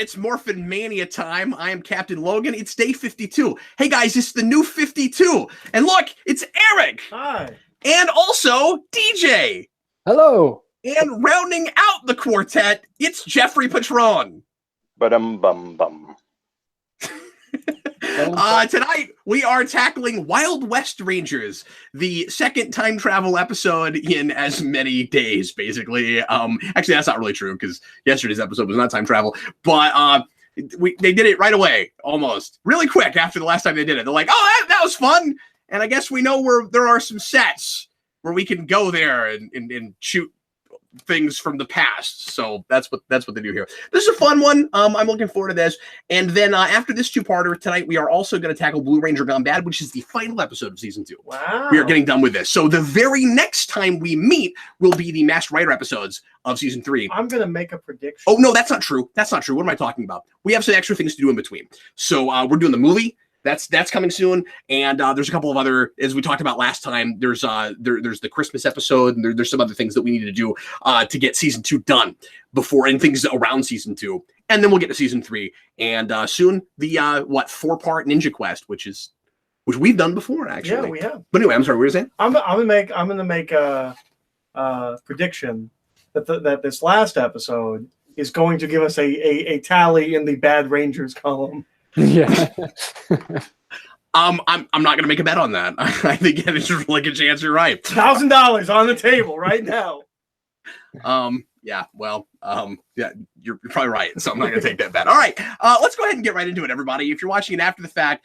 It's Morphin Mania time. I am Captain Logan. It's day 52. Hey guys, it's the new 52. And look, it's Eric. Hi. And also DJ. Hello. And rounding out the quartet, it's Jeffrey Patron. Ba-dum-bum-bum. Tonight, we are tackling Wild West Rangers, the second time travel episode in as many days, basically. Actually, that's not really true, because yesterday's episode was not time travel. But they did it right away, almost. Really quick after the last time they did it. They're like, oh, that was fun! And I guess we know where there are some sets where we can go there and shoot things from the past. So that's what they do here. This is a fun one. I'm looking forward to this. And then after this two-parter tonight, we are also going to tackle Blue Ranger Gone Bad, which is the final episode of season 2. Wow. We are getting done with this. So the very next time we meet will be the Masked Rider episodes of season 3. I'm going to make a prediction. Oh, no, that's not true. That's not true. What am I talking about? We have some extra things to do in between. So we're doing the movie. That's coming soon, and there's a couple of other, as we talked about last time. There's the Christmas episode, and there's some other things that we need to do to get season 2 done before, and things around season 2, and then we'll get to season 3, and soon the 4-part Ninja Quest, which we've done before actually. Yeah, we have. But anyway, I'm sorry, what were you saying? I'm gonna make a prediction that this last episode is going to give us a tally in the Bad Rangers column. Yeah. I'm not gonna make a bet on that. I think there's a really good chance you're right. $1,000 on the table right now. Yeah, well, yeah, you're probably right. So I'm not going to take that bet. All right, let's go ahead and get right into it, everybody. If you're watching it after the fact,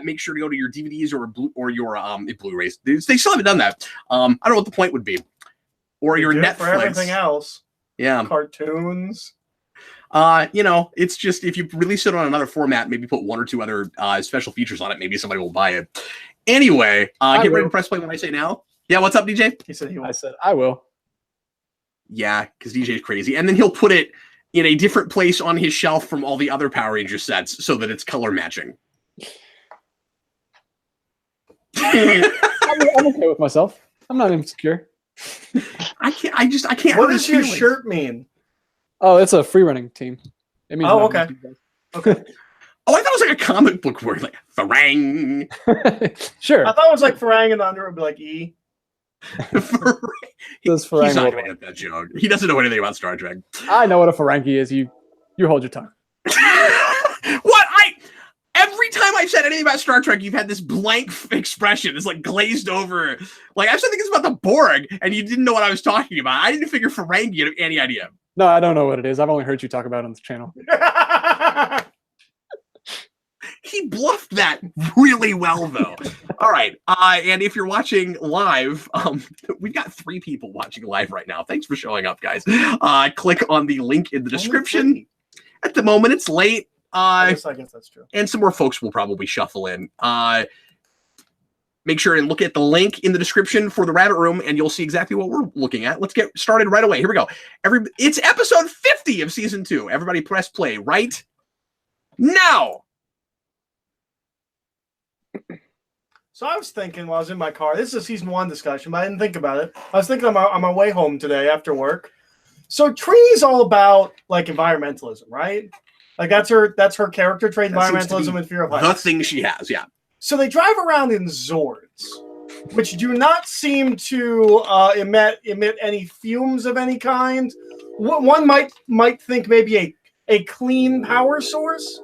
make sure to go to your DVDs or your Blu-rays. They still haven't done that. I don't know what the point would be. Or your Netflix. For everything else. Yeah. Cartoons. It's just if you release it on another format, maybe put 1 or 2 other special features on it, maybe somebody will buy it. Anyway, get ready to press play when I say now. Yeah, what's up, DJ? He said he will. I said I will. Yeah, because DJ's crazy. And then he'll put it in a different place on his shelf from all the other Power Ranger sets so that it's color matching. I'm okay with myself. I'm not insecure. I can't. What does your shirt mean? Oh, it's a free running team. It means okay. Okay. Oh, I thought it was like a comic book word, like Farang. Sure. I thought it was like Farang and under it would be like E. He's not going to get that joke. He doesn't know anything about Star Trek. I know what a Ferengi is. You hold your tongue. Every time I've said anything about Star Trek, you've had this blank expression. It's like glazed over. Like I've said things about the Borg, and you didn't know what I was talking about. I didn't figure Ferengi had any idea. No, I don't know what it is. I've only heard you talk about it on the channel. He bluffed that really well, though. All right. And if you're watching live, we've got 3 people watching live right now. Thanks for showing up, guys. Click on the link in the description. At the moment, it's late. I guess that's true. And some more folks will probably shuffle in. Make sure and look at the link in the description for the Rabbit Room, and you'll see exactly what we're looking at. Let's get started right away. Here we go. It's episode 50 of season 2. Everybody press play right now. So I was thinking while I was in my car, this is a season 1 discussion, but I didn't think about it. I was thinking on my way home today after work. So Trini's all about like environmentalism, right? Like that's her character trait, environmentalism and fear of heights. The thing she has, yeah. So they drive around in Zords, which do not seem to emit any fumes of any kind. One might think maybe a clean power source.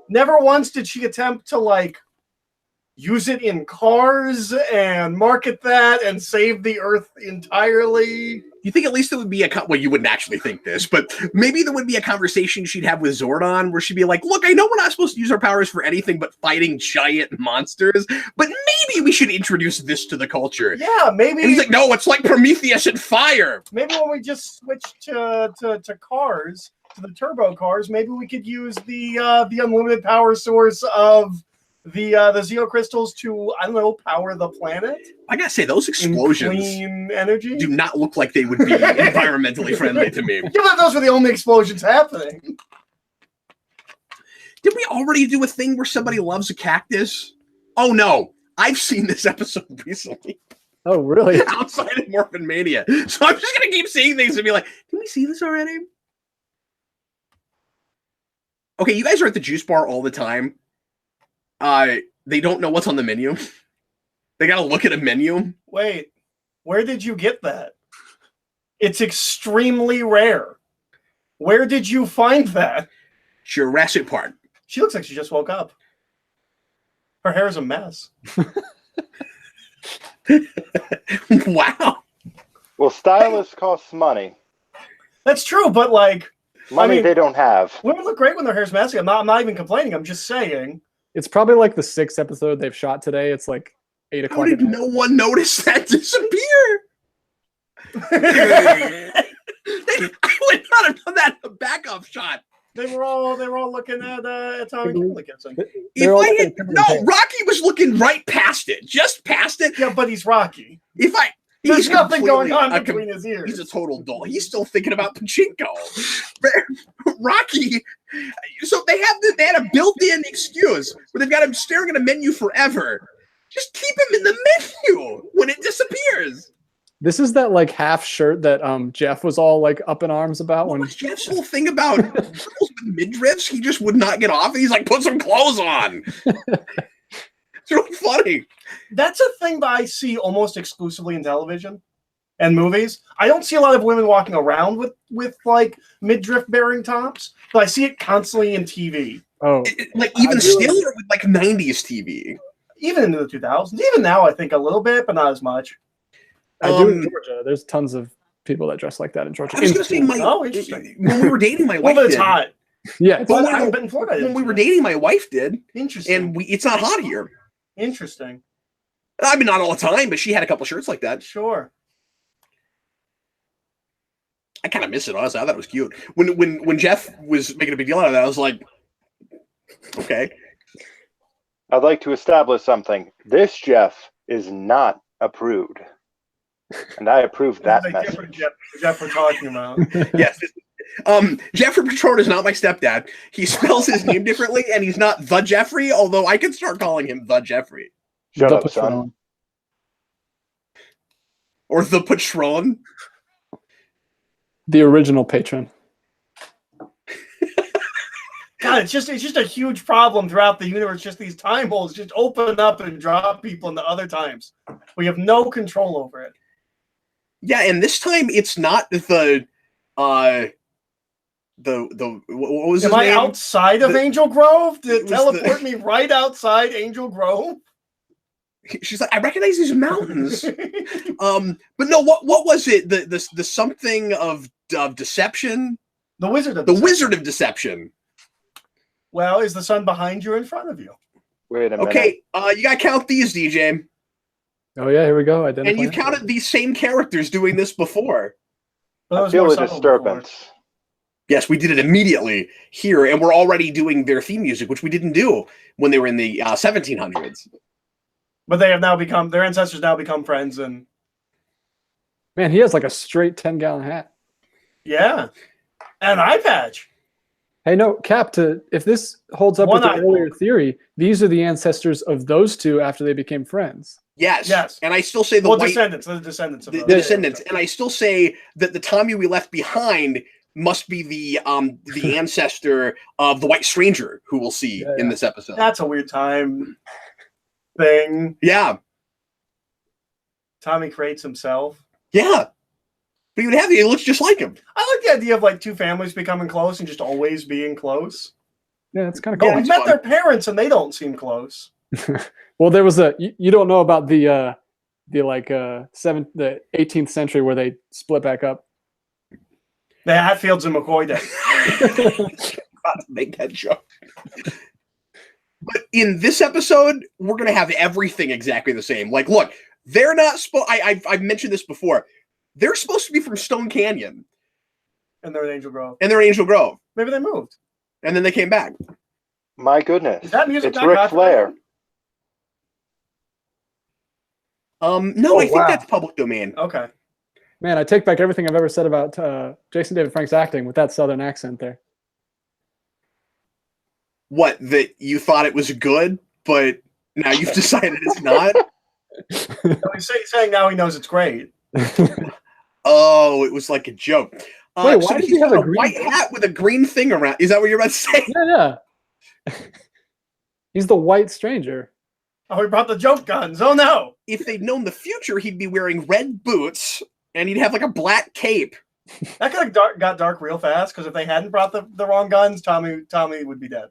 Never once did she attempt to like use it in cars and market that and save the Earth entirely. You think at least there would be well, you wouldn't actually think this, but maybe there would be a conversation she'd have with Zordon where she'd be like, look, I know we're not supposed to use our powers for anything but fighting giant monsters, but maybe we should introduce this to the culture. Yeah, maybe. And he's like, no, it's like Prometheus and fire. Maybe when we just switch to cars, to the turbo cars, maybe we could use the unlimited power source of the Zeo crystals to, I don't know, power the planet. I gotta say, those explosions clean energy do not look like they would be environmentally friendly to me. Yeah, but those were the only explosions happening. Did we already do a thing where somebody loves a cactus? Oh no, I've seen this episode recently. Oh, really? Outside of Morphin Mania. So I'm just gonna keep seeing things and be like, did we see this already? Okay, you guys are at the juice bar all the time. They don't know what's on the menu. They gotta look at a menu. Wait, where did you get that? It's extremely rare. Where did you find that? Jurassic Park. She looks like she just woke up. Her hair is a mess. Wow. Well, stylists cost money. That's true, but like Money they don't have. women look great when their hair's messy. I'm not even complaining. I'm just saying. It's probably like the 6th episode they've shot today. It's like 8 How o'clock. did no one notice that disappear? I would not have done that in a backup shot. They were all looking at Tommy Gibson. Rocky was looking right past it, just past it. Yeah, but he's Rocky. He's nothing going on between his ears. He's a total doll. He's still thinking about pachinko. Rocky. So they had a built-in excuse where they've got him staring at a menu forever. Just keep him in the menu when it disappears. This is that like half shirt that Jeff was all like up in arms about. What was Jeff's whole thing about girls with midriffs? He just would not get off. And he's like, put some clothes on. It's really funny. That's a thing that I see almost exclusively in television and movies. I don't see a lot of women walking around with like midriff bearing tops, but I see it constantly in TV. Oh, Even still, or with like 90s TV. Even into the 2000s. Even now, I think a little bit, but not as much. I do in Georgia. There's tons of people that dress like that in Georgia. I was going to say, interesting. When we were dating, my wife well, it's did. hot. Yeah, it's But I haven't been in Florida. When we were dating, my wife did. Interesting. And it's not hot here. Interesting. I mean, not all the time, but she had a couple shirts like that. Sure. I kind of miss it, honestly. I thought it was cute. When Jeff was making a big deal out of that, I was like, okay. I'd like to establish something. This Jeff is not a prude. And I approve that message. Different Jeff we're talking about. Yes. Jeffrey Patron is not my stepdad. He spells his name differently, and he's not the Jeffrey, although I could start calling him the Jeffrey. Shut up, son. Or the Patron. The original patron. God, it's just a huge problem throughout the universe. Just these time holes just open up and drop people into other times. We have no control over it. Yeah, and this time it's not the what was his Am I name? outside of Angel Grove? Did it teleport me right outside Angel Grove? She's like, I recognize these mountains. But no, what was it? The something of deception? The Wizard of the Deception. Wizard of Deception. Well, is the sun behind you or in front of you? Wait a minute. Okay, you gotta count these, DJ. Oh yeah, here we go. And you've counted these same characters doing this before. I feel a disturbance. Yes, we did it immediately here, and we're already doing their theme music, which we didn't do when they were in the 1700s. But they have now become, their ancestors now become friends, and man, he has like a straight 10-gallon hat. yeah, and an eye patch. Hey, no, Cap, if this holds up with the earlier theory, these are the ancestors of those two after they became friends. Yes. And I still say the descendants of the descendants. And I still say that the Tommy we left behind must be the ancestor of the White Stranger who we'll see in this episode. That's a weird time thing. Yeah. Tommy creates himself. Yeah. But he would have it looks just like him. I like the idea of like two families becoming close and just always being close. Yeah, it's kind of cool. Yeah, we met their parents and they don't seem close. Well, there was you don't know about the 18th century where they split back up. The Hatfields and McCoy did. About to make that joke. But in this episode, we're gonna have everything exactly the same. Like, look, they're not supposed. I've mentioned this before. They're supposed to be from Stone Canyon, and they're in Angel Grove. Maybe they moved, and then they came back. My goodness, is that music? It's Ric Flair. No, I think that's public domain. Okay. Man, I take back everything I've ever said about Jason David Frank's acting with that Southern accent there. What, that you thought it was good, but now you've decided it's not? He's saying now he knows it's great. Oh, it was like a joke. Wait, why does he have a green white hat with a green thing around? Is that what you're about to say? Yeah. He's the white stranger. Oh, he brought the jump guns. Oh no! If they'd known the future, he'd be wearing red boots and he'd have like a black cape. That could have got dark real fast because if they hadn't brought the wrong guns, Tommy would be dead.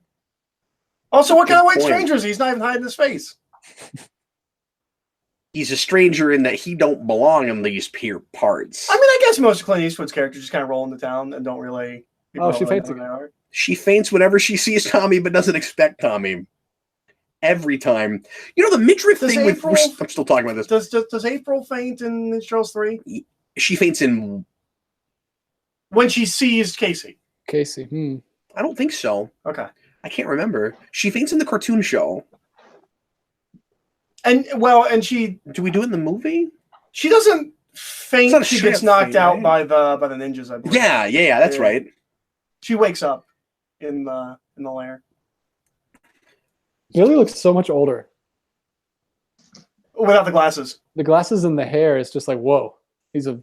Also, what kind of white stranger is he? He's not even hiding his face. He's a stranger in that he don't belong in these parts. I mean, I guess most of Clint Eastwood's characters just kind of roll into town and don't really. She faints again. She faints whenever she sees Tommy, but doesn't expect Tommy. Every time. You know, the midriff thing I'm still talking about this. Does April faint in Ninja Turtles 3? She faints in... When she sees Casey. I don't think so. Okay. I can't remember. She faints in the cartoon show. And she... Do we do it in the movie? She doesn't faint. She gets knocked out by the ninjas, I believe. Yeah, that's right. She wakes up in the lair. Billy looks so much older. Without the glasses. The glasses and the hair is just like, whoa. He's a...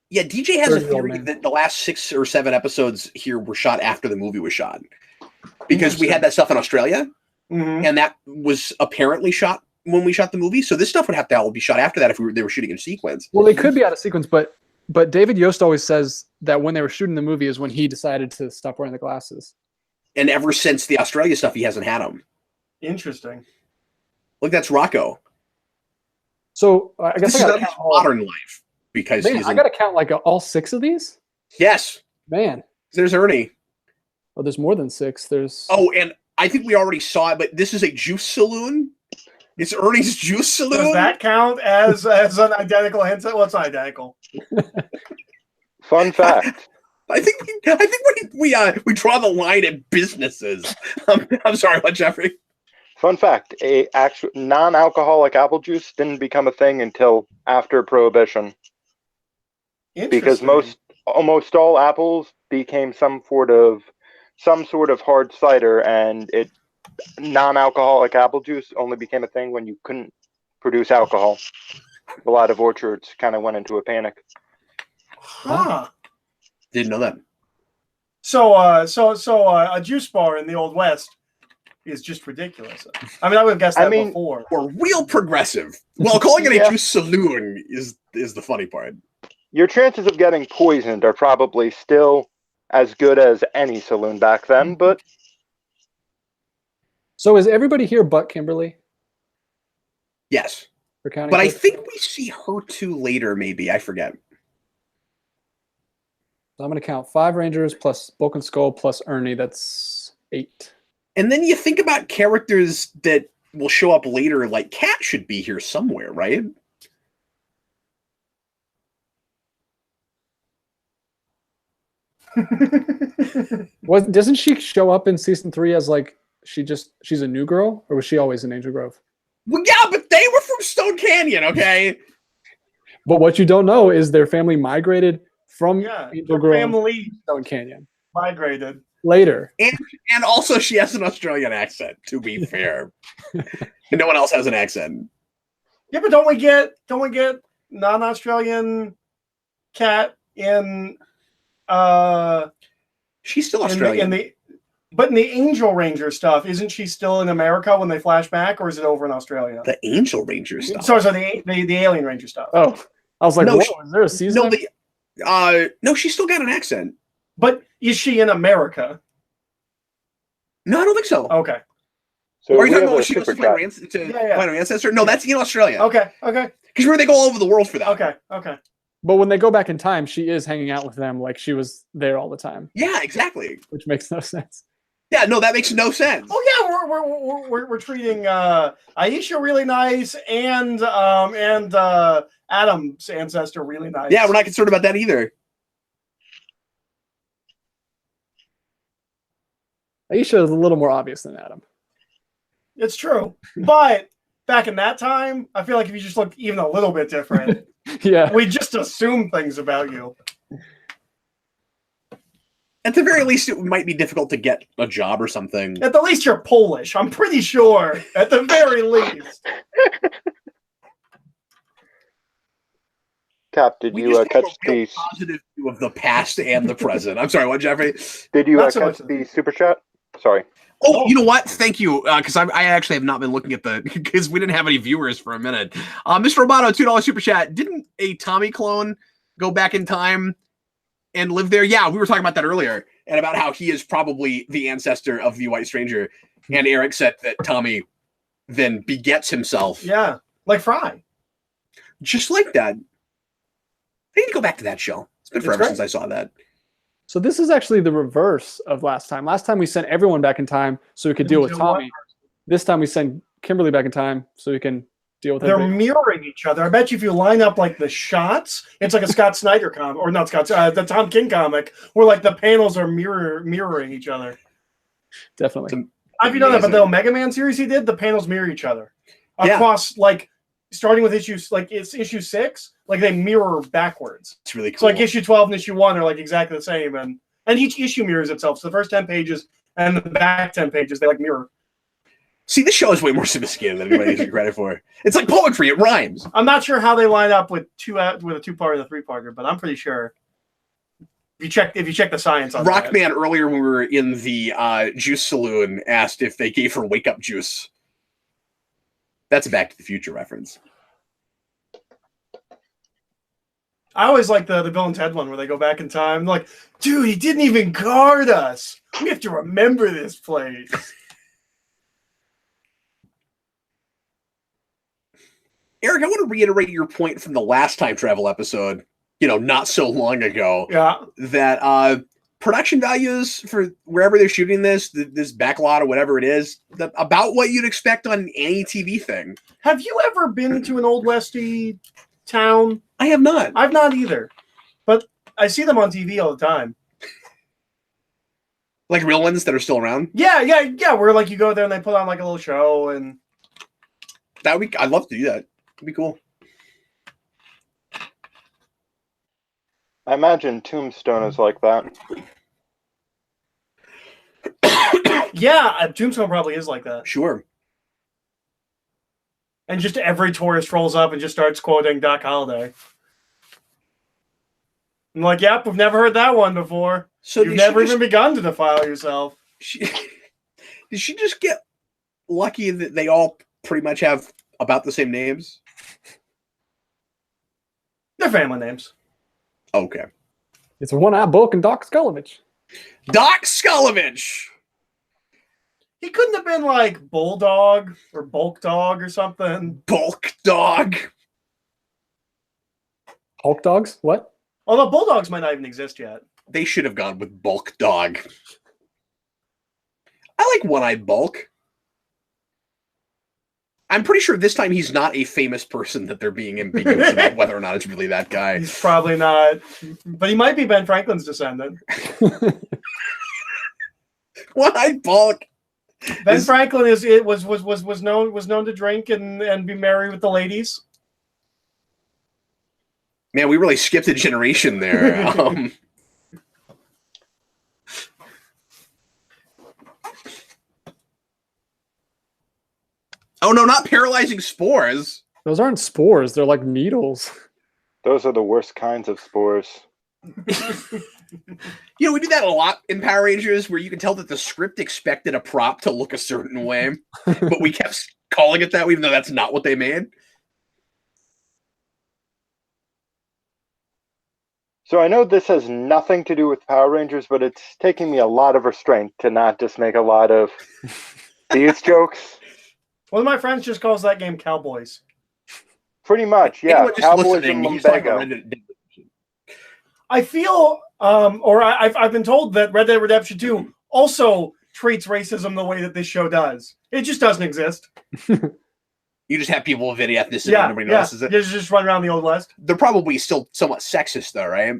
Yeah, DJ has a theory that the last 6 or 7 episodes here were shot after the movie was shot. Because we had that stuff in Australia, and that was apparently shot when we shot the movie. So this stuff would have to all be shot after that if they were shooting in sequence. Well, they could be out of sequence, but David Yost always says that when they were shooting the movie is when he decided to stop wearing the glasses. And ever since the Australia stuff, he hasn't had them. Interesting. Look, that's Rocco. So I guess this is not his modern life because I got to count like all 6 of these. Yes, man. There's Ernie. Oh, there's more than 6. There's and I think we already saw it, but this is a juice saloon. It's Ernie's juice saloon. Does that count as an identical handset? Well, it's not identical. Fun fact. I think we draw the line at businesses. I'm sorry, what, Jeffrey? Fun fact: a actual non-alcoholic apple juice didn't become a thing until after Prohibition. Because almost all apples became some sort of hard cider, and non-alcoholic apple juice only became a thing when you couldn't produce alcohol. A lot of orchards kind of went into a panic. Huh. Didn't know that. So a juice bar in the Old West is just ridiculous. I mean, I would have guessed that before. We're real progressive. Well, calling it a juice saloon is the funny part. Your chances of getting poisoned are probably still as good as any saloon back then, but... So is everybody here but Kimberly? Yes. But I think we see her too later, maybe. I forget. So I'm going to count 5 Rangers plus Bulk and Skull plus Ernie. That's 8. And then you think about characters that will show up later, like Kat should be here somewhere, right? Doesn't she show up in season 3 as like she's a new girl, or was she always in Angel Grove? Well, yeah, but they were from Stone Canyon, okay? But what you don't know is their family migrated from Angel Grove family to Stone Canyon. Migrated later. And also she has an Australian accent, to be fair. And no one else has an accent. Yeah, but don't we get non-Australian Cat in she's still Australian. But in the Angel Ranger stuff, isn't she still in America when they flash back, or is it over in Australia? The Angel Ranger stuff. Sorry, the Alien Ranger stuff. Oh, I was like, no, is there a season? No, she's still got an accent. But is she in America? No, I don't think so. Okay. So are you talking about when she goes to find her ancestor? No, that's in Australia. Okay. Because remember, they go all over the world for that. Okay. But when they go back in time, she is hanging out with them like she was there all the time. Yeah, exactly. Which makes no sense. Yeah, no, that makes no sense. Oh yeah, we're treating Aisha really nice and Adam's ancestor really nice. Yeah, we're not concerned about that either. Aisha is a little more obvious than Adam. It's true, but back in that time, I feel like if you just look even a little bit different, yeah, we just assume things about you. At the very least, it might be difficult to get a job or something. At the least, you're Polish. I'm pretty sure. At the very least. Cap, did We you just have catch a real the positive view of the past and the present. I'm sorry, what, Jeffrey? Did you Not so catch much. the super chat? Sorry. Oh, you know what? Thank you, because I actually have not been looking at the because we didn't have any viewers for a minute. Mr. Roboto, $2 super chat. Didn't a Tommy clone go back in time and live there? Yeah, we were talking about that earlier, and about how he is probably the ancestor of the White Stranger. And Eric said that Tommy then begets himself. Yeah, like Fry. Just like that. I need to go back to that show. It's been forever since I saw that. So this is actually the reverse of last time. Last time we sent everyone back in time so we could deal with Tommy. This time we send Kimberly back in time so we can deal with They're everything. mirroring each other. I bet you if you line up like the shots, it's like a Scott Snyder comic, or not Scott, the Tom King comic, where like the panels are mirroring each other. Definitely. Have you done that? But the Omega Man series he did, the panels mirror each other across like starting with issues like it's issue 6, like they mirror backwards. It's really cool. So like issue 12 and issue 1 are like exactly the same, and each issue mirrors itself. So the first 10 pages and the back 10 pages they like mirror. See, this show is way more sophisticated than anybody gives credit for. It's like poetry; it rhymes. I'm not sure how they line up with a 2-part and a 3-parter, but I'm pretty sure. If you check the science on Rockman earlier when we were in the juice saloon asked if they gave her wake up juice. That's a Back to the Future reference. I always like the Bill and Ted one where they go back in time. Like, dude, he didn't even guard us. We have to remember this place. Eric, I want to reiterate your point from the last time travel episode, not so long ago. Yeah. That production values for wherever they're shooting this backlot or whatever it is, about what you'd expect on any TV thing. Have you ever been to an Old Westy town? I have not. I've not either. But I see them on TV all the time. Like real ones that are still around? Yeah. Where like you go there and they put on like a little show and I'd love to do that. It'd be cool. I imagine Tombstone is like that. Yeah, Tombstone probably is like that. Sure. And just every tourist rolls up and just starts quoting Doc Holliday. I'm like, yep, we've never heard that one before. So you've never even begun to defile yourself. Did she just get lucky that they all pretty much have about the same names? They're family names. Okay. It's a one-eye book and Doc Skullovich. Doc Skullovich! He couldn't have been like Bulldog or Bulk Dog or something. Bulk Dog. Hulk dogs? What? Although Bulldogs might not even exist yet. They should have gone with Bulk Dog. I like One-Eyed Bulk. I'm pretty sure this time he's not a famous person that they're being ambiguous about whether or not it's really that guy. He's probably not. But he might be Ben Franklin's descendant. One-Eyed Bulk. Ben Franklin was known to drink and be merry with the ladies. Man, we really skipped a generation there. Oh no, not paralyzing spores. Those aren't spores. They're like needles. Those are the worst kinds of spores. We do that a lot in Power Rangers where you can tell that the script expected a prop to look a certain way, but we kept calling it that even though that's not what they made. So I know this has nothing to do with Power Rangers, but it's taking me a lot of restraint to not just make a lot of these jokes. One of my friends just calls that game Cowboys. Pretty much, yeah. Cowboys and Lumbago. I feel, I've been told that Red Dead Redemption 2 also treats racism the way that this show does. It just doesn't exist. You just have people of any ethnicity and nobody notices it. You just run around the Old West. They're probably still somewhat sexist, though, right?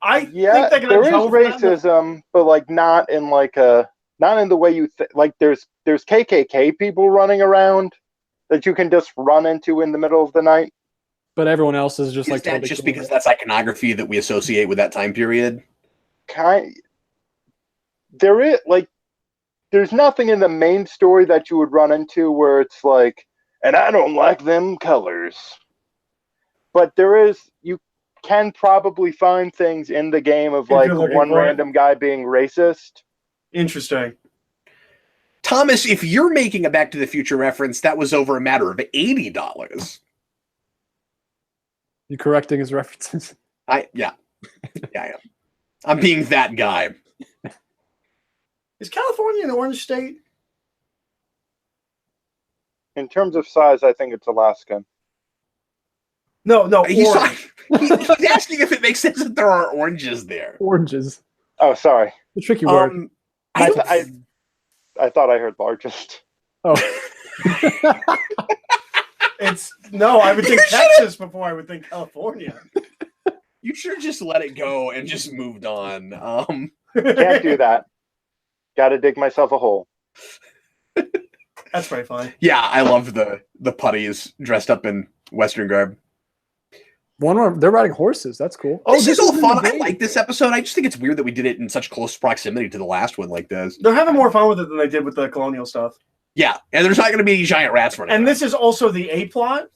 Think there is racism, but like not in the way you think. Like there's KKK people running around that you can just run into in the middle of the night. But everyone else is just that just because that's iconography that we associate with that time period? There's nothing in the main story that you would run into where it's like, and I don't like them colors. but you can probably find things in the game of If like you're looking one for it. random guy being racist. Interesting. Thomas, if you're making a Back to the Future reference, that was over a matter of $80. You correcting his references? Yeah, I am. I'm being that guy. Is California an orange state? In terms of size, I think it's Alaska. No, He's orange. asking if it makes sense that there are oranges there. Oranges. Oh, sorry. The tricky word. I thought I heard largest. Oh. I would think Texas before I would think California. You should have just let it go and just moved on. Can't do that. Got to dig myself a hole. That's very funny. Yeah, I love the putties dressed up in Western garb. They're riding horses. That's cool. This is all in fun. the I game. like this episode. I just think it's weird that we did it in such close proximity to the last one like this. They're having more fun with it than they did with the colonial stuff. Yeah, and there's not going to be any giant rats running. And this is also the A plot,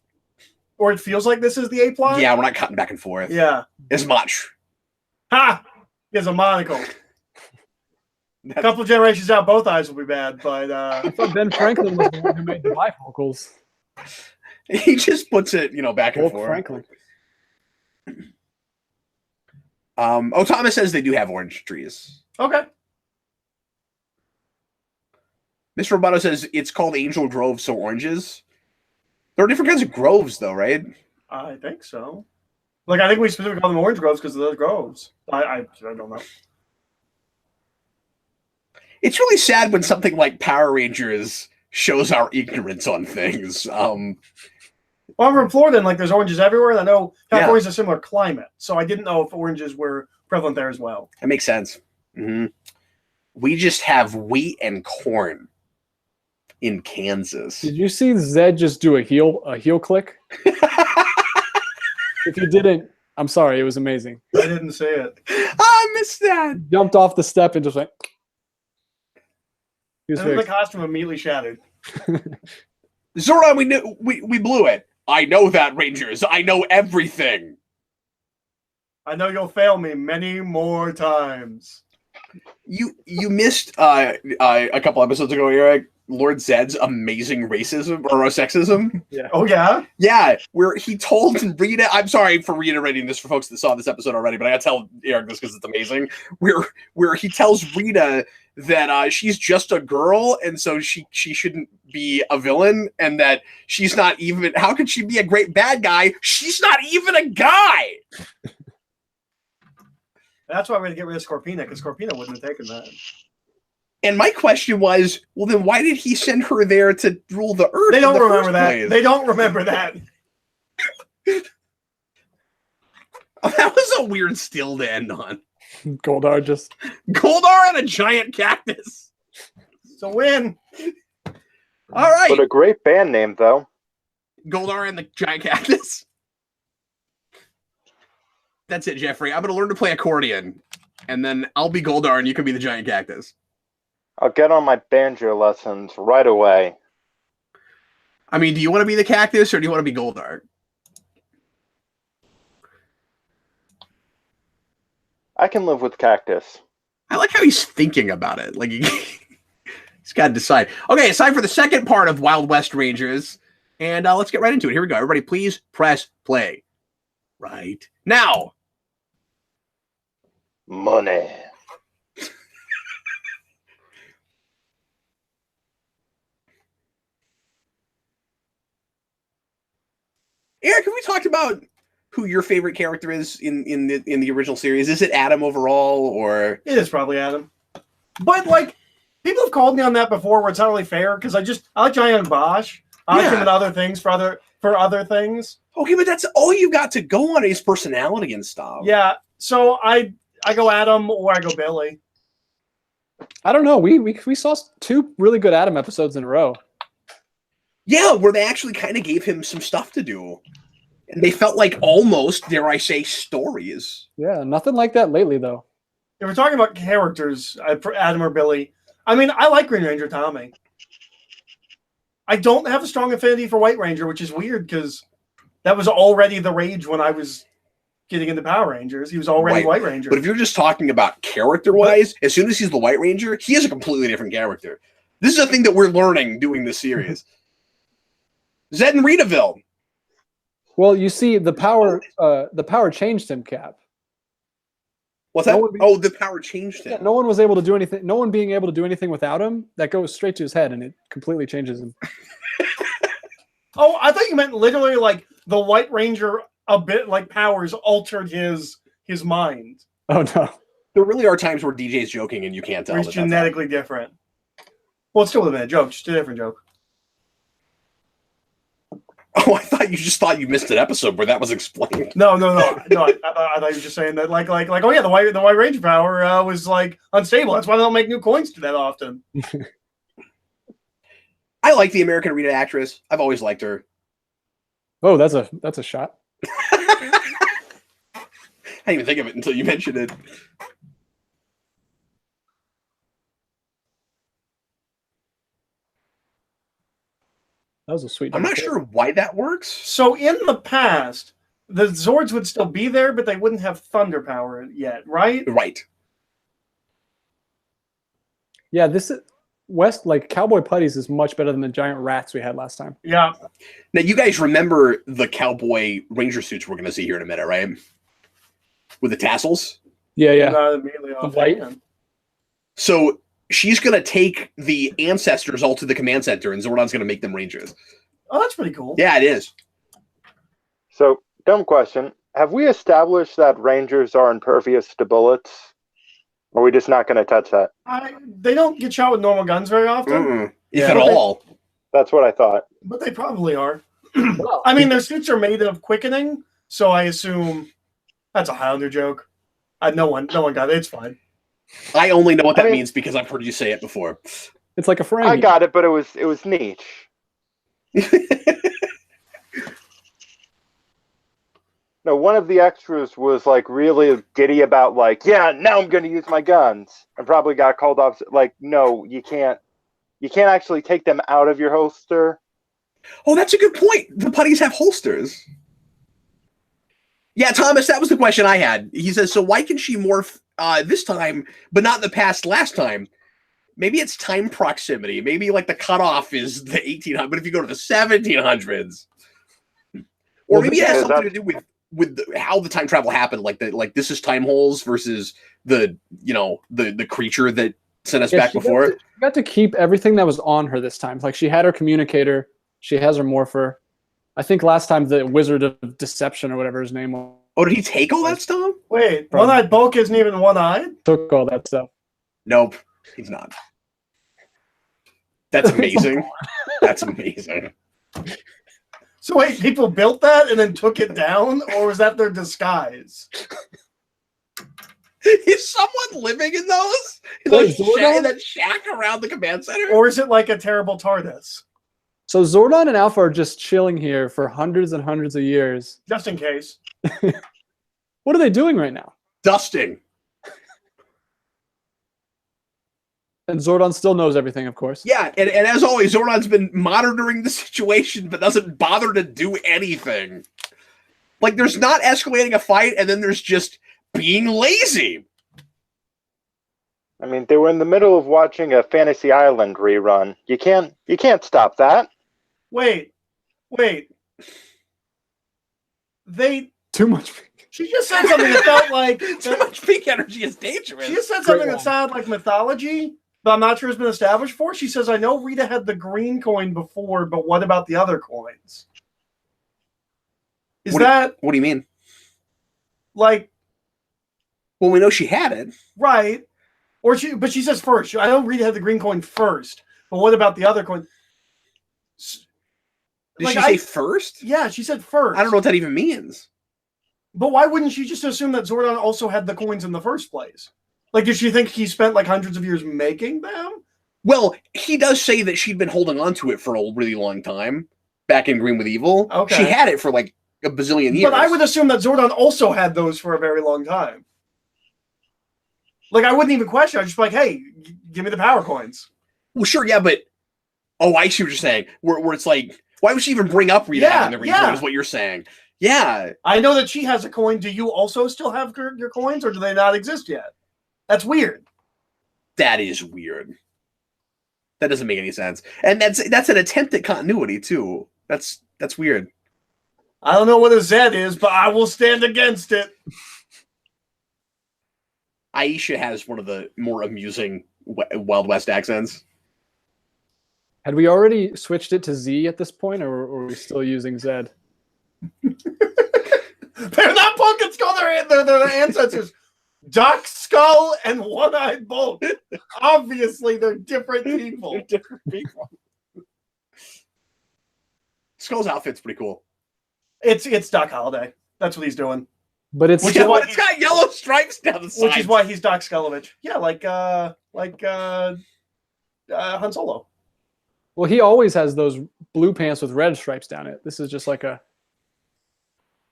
or it feels like this is the A plot. Yeah, we're not cutting back and forth. Yeah. As much. Ha! He has a monocle. A couple generations out, both eyes will be bad, but I thought Ben Franklin was the one who made the bifocals. He just puts it, back and Wolf forth. Franklin. Thomas says they do have orange trees. okay. Mr. Roboto says it's called Angel Grove, so oranges. There are different kinds of groves, though, right? I think so. Like, I think we specifically call them orange groves because of those groves. I don't know. It's really sad when something like Power Rangers shows our ignorance on things. Well, I'm from Florida, and like there's oranges everywhere. And I know California's a similar climate, so I didn't know if oranges were prevalent there as well. That makes sense. Mm-hmm. We just have wheat and corn in Kansas. Did you see Zed just do a heel click? If you didn't, I'm sorry. It was amazing. I didn't see it. I missed that. Jumped off the step and just went. He was And then the very costume immediately shattered. Zordon, we blew it. I know that, Rangers. I know everything. I know you'll fail me many more times. You missed a couple episodes ago, Eric, Lord Zed's amazing racism or sexism. Yeah. Oh, yeah? Yeah, where he told Rita, I'm sorry for reiterating this for folks that saw this episode already, but I gotta tell Eric this because it's amazing. Where he tells Rita that she's just a girl, and so she shouldn't be a villain, and that she's not even, how could she be a great bad guy? She's not even a guy! That's why we're going to get rid of Scorpina, because Scorpina wouldn't have taken that. And my question was, well, then why did he send her there to rule the Earth? They don't in the remember first that. place? They don't remember that. That was a weird still to end on. Goldar just. Goldar and a giant cactus. It's a win. All right. But a great band name, though. Goldar and the giant cactus. That's it, Jeffrey. I'm going to learn to play accordion, and then I'll be Goldar and you can be the giant cactus. I'll get on my banjo lessons right away. I mean, do you want to be the cactus or do you want to be Goldar? I can live with cactus. I like how he's thinking about it. Like he's got to decide. Okay, it's time for the second part of Wild West Rangers, and let's get right into it. Here we go. Everybody, please press play right now. Money. Eric, have we talked about who your favorite character is in the original series? Is it Adam overall, or It is probably Adam. But, like, people have called me on that before where it's not really fair, because I like Giant Bosch. I like him in other things for other things. Okay, but that's all you got to go on, his personality and stuff. Yeah, so I go Adam or I go Billy. I don't know. We saw 2 really good Adam episodes in a row. Yeah, where they actually kind of gave him some stuff to do. And they felt like almost, dare I say, stories. Yeah, nothing like that lately, though. If we're talking about characters, Adam or Billy, I mean, I like Green Ranger Tommy. I don't have a strong affinity for White Ranger, which is weird because That was already the rage when I was getting into Power Rangers. He was already White Ranger. But if you're just talking about character-wise, as soon as he's the White Ranger, he is a completely different character. This is a thing that we're learning doing this series. Zed and Ritaville. Well, you see, the power changed him, Cap. What's that? The power changed him. Yeah, no one was able to do anything. No one being able to do anything without him. That goes straight to his head, and it completely changes him. Oh, I thought you meant literally like the White Ranger, a bit like powers altered his mind. Oh no! There really are times where DJ's joking and you can't tell. He's genetically different. Well, it's still a joke, just a different joke. Oh, I thought you just thought you missed an episode where that was explained. No. I thought you were just saying that, like, oh yeah, the White Ranger power was like unstable. That's why they don't make new coins that often. I like the American Rita actress. I've always liked her. Oh, that's a shot. I didn't even think of it until you mentioned it. That was a sweet. I'm not sure why that works. So in the past, the Zords would still be there, but they wouldn't have thunder power yet, right? Right. Yeah, this is like Cowboy Putties is much better than the giant rats we had last time. Yeah. Now you guys remember the Cowboy Ranger suits we're going to see here in a minute, right? With the tassels. Yeah. Not immediately off. White. So she's going to take the ancestors all to the command center, and Zordon's going to make them Rangers. Oh, that's pretty cool. Yeah, it is. So, dumb question. Have we established that Rangers are impervious to bullets? Or are we just not going to touch that? They don't get shot with normal guns very often. If at all. That's what I thought. But they probably are. I mean, their suits are made of quickening, so I assume that's a Highlander joke. No one got it. It's fine. I only know what that means because I've heard you say it before. It's like a Ferengi. I got it, but it was niche. No, one of the extras was like really giddy about like, yeah, now I'm going to use my guns, and probably got called off. Like, no, you can't actually take them out of your holster. Oh, that's a good point. The putties have holsters. Yeah, Thomas, that was the question I had. He says, so why can she morph this time, but not in the past last time? Maybe it's time proximity. Maybe like the cutoff is the 1800s, but if you go to the 1700s, or maybe it has something to do with how the time travel happened. Like this is time holes versus the creature that sent us back before. She got to keep everything that was on her this time. Like she had her communicator, she has her morpher. I think last time the Wizard of Deception or whatever his name was. Oh, did he take all that stuff? Wait, One-Eyed Bulk isn't even one-eyed? Took all that stuff. Nope, he's not. That's amazing. That's amazing. So wait, people built that and then took it down, or was that their disguise? Is someone living in those? In that shack around the command center? Or is it like a terrible TARDIS? So Zordon and Alpha are just chilling here for hundreds and hundreds of years. Just in case. What are they doing right now? Dusting. And Zordon still knows everything, of course. Yeah, and as always, Zordon's been monitoring the situation, but doesn't bother to do anything. Like, there's not escalating a fight, and then there's just being lazy. I mean, they were in the middle of watching a Fantasy Island rerun. You can't stop that. Wait. Too much. She just said something that felt like too much peak energy is dangerous. She just said something that sounded like mythology, but I'm not sure it's been established for. She says, I know Rita had the green coin before, but what about the other coins? What do you mean? Like, well, we know she had it. Right. But she says first. I know Rita had the green coin first, but what about the other coin? Did she say first? Yeah, she said first. I don't know what that even means. But why wouldn't she just assume that Zordon also had the coins in the first place? Like, did she think he spent like hundreds of years making them? Well, he does say that she'd been holding on to it for a really long time back in Green with Evil. Okay. She had it for like a bazillion years. But I would assume that Zordon also had those for a very long time. Like, I wouldn't even question. I'd just be like, hey, give me the power coins. Well, sure, yeah, but... Oh, I see what you're saying. Where it's like, Why would she even bring up Rita having the recoin is what you're saying. Yeah. I know that she has a coin. Do you also still have your coins, or do they not exist yet? That's weird. That is weird. That doesn't make any sense. And that's an attempt at continuity, too. That's weird. I don't know what a Z is, but I will stand against it. Aisha has one of the more amusing Wild West accents. Had we already switched it to Z at this point, or are we still using Z? They're not Pumpkin Skull. They're ancestors. Duck Skull and One-Eyed Bolt. Obviously, they're different people. They're different people. Skull's outfit's pretty cool. It's Doc Holliday. That's what he's doing. But it's it's got yellow stripes down the side. Which is why he's Doc Skelovich. Yeah, like Han Solo. Well, he always has those blue pants with red stripes down it. This is just like a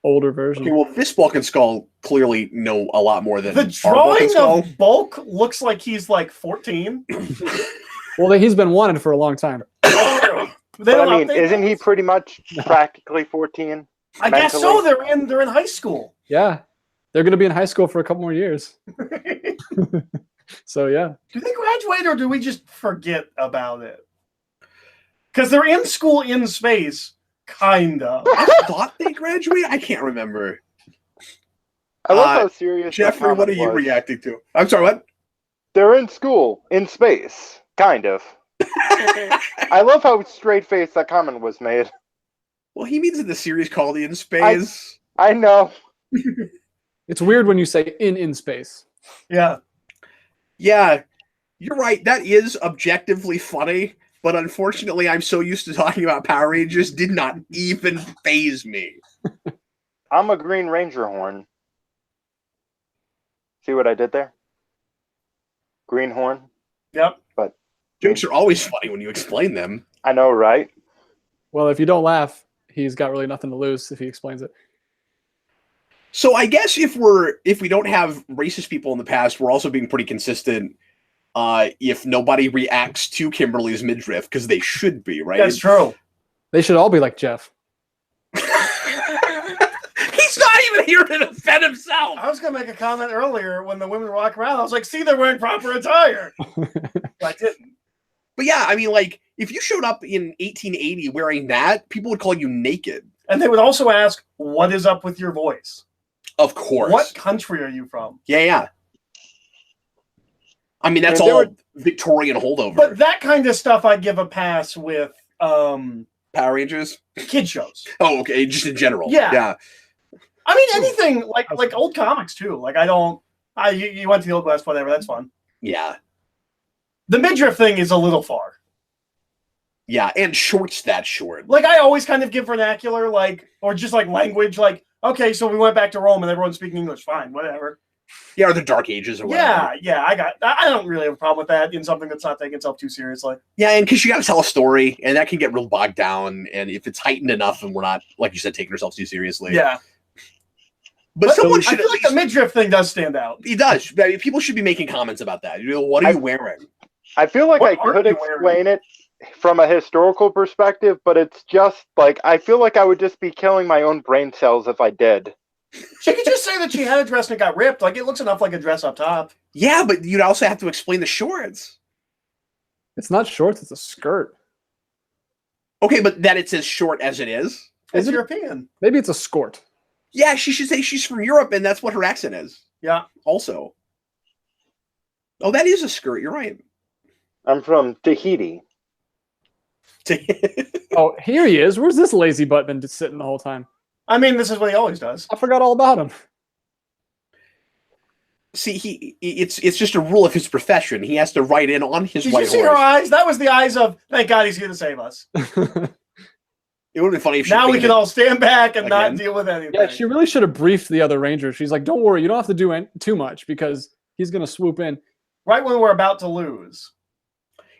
older version. Okay, well, this Bulk and Skull clearly know a lot more than the drawing of Bulk looks like he's like 14. Well, he's been wanted for a long time. Isn't he pretty much practically 14? I guess so. They're in high school. Yeah, they're going to be in high school for a couple more years. So yeah. Do they graduate, or do we just forget about it? Because they're in school in space, kind of. I thought they graduated. I can't remember. I love how serious. Jeffrey, what are you reacting to? I'm sorry, what? They're in school in space, kind of. I love how straight-faced that comment was made. Well, he means in the series called In Space. I know. It's weird when you say in space. Yeah. Yeah, you're right. That is objectively funny, but unfortunately, I'm so used to talking about Power Rangers, did not even faze me. I'm a Green Ranger horn. See what I did there? Green horn. Yep. But jokes are always funny when you explain them. I know, right? Well, if you don't laugh, he's got really nothing to lose if he explains it. So I guess if we don't have racist people in the past, we're also being pretty consistent. If nobody reacts to Kimberly's midriff, because they should be, right? That's true. They should all be like Jeff. He's not even here to defend himself. I was going to make a comment earlier when the women were walking around. I was like, see, they're wearing proper attire. But I didn't. But yeah, I mean, like, if you showed up in 1880 wearing that, people would call you naked. And they would also ask, what is up with your voice? Of course. What country are you from? Yeah. I mean, that's all Victorian holdover. But that kind of stuff I'd give a pass with Power Rangers? Kid shows. Oh, okay. Just in general. Yeah. I mean, anything like old comics, too. Like, you went to the Old West, whatever. That's fun. Yeah. The midriff thing is a little far. Yeah, and short's that short. Like, I always kind of give vernacular, or just language, okay, so we went back to Rome and everyone's speaking English. Fine, whatever. Yeah, or the Dark Ages or whatever. Yeah, I don't really have a problem with that in something that's not taking itself too seriously. Yeah, and because you got to tell a story, and that can get real bogged down, and if it's heightened enough and we're not, like you said, taking ourselves too seriously. Yeah. But someone should. I feel like the midriff thing does stand out. He does. I mean, people should be making comments about that. What are you wearing? I feel like I could explain it from a historical perspective, but it's just I feel like I would just be killing my own brain cells if I did. She could just say that she had a dress and it got ripped. It looks enough like a dress up top. Yeah, but you'd also have to explain the shorts. It's not shorts, it's a skirt. Okay, but that it's as short as it is? It's European. Maybe it's a skort. Yeah, she should say she's from Europe, and that's what her accent is. Yeah. Also. Oh, that is a skirt. You're right. I'm from Tahiti. Oh, here he is. Where's this lazy butt been sitting the whole time? I mean, this is what he always does. I forgot all about him. See, it's just a rule of his profession. He has to write in on his white horse. Did you see her eyes? That was the eyes of, thank God he's here to save us. It would have been funny if she now we can all stand back and again. not deal with anything. Yeah, she really should have briefed the other Rangers. She's like, don't worry, you don't have to do too much because he's going to swoop in. Right when we're about to lose.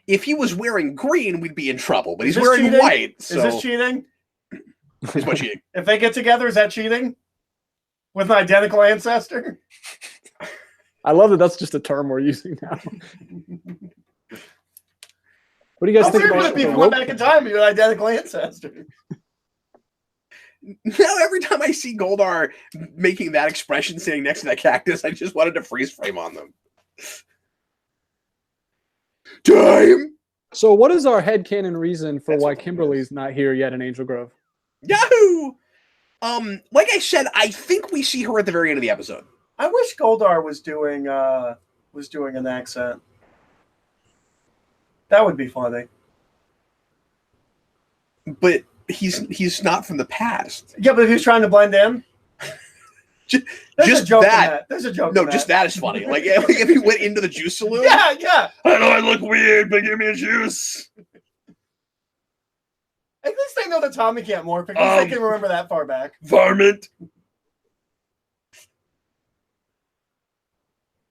If he was wearing green, we'd be in trouble, but he's wearing cheating? White. So. Is this cheating? Is what cheating? If they get together, is that cheating? With an identical ancestor? I love that that's just a term we're using now. What do you guys How think weird would about it be if the we went rope? back in time and you're an identical ancestor? Now, every time I see Goldar making that expression sitting next to that cactus, I just wanted to freeze frame on them. Time! So what is our headcanon reason for That's why what it Kimberly's not here yet in Angel Grove? Yahoo! Like I said, I think we see her at the very end of the episode. I wish Goldar was doing an accent. That would be funny. But he's not from the past. Yeah, but if he's trying to blend in, Just there's a joke in that. that. There's a joke. No, in just that is funny. Like if he went into the juice saloon. Yeah, yeah. I know I look weird, but give me a juice. At least they know that Tommy can't morph. At least they can remember that far back. Varmint.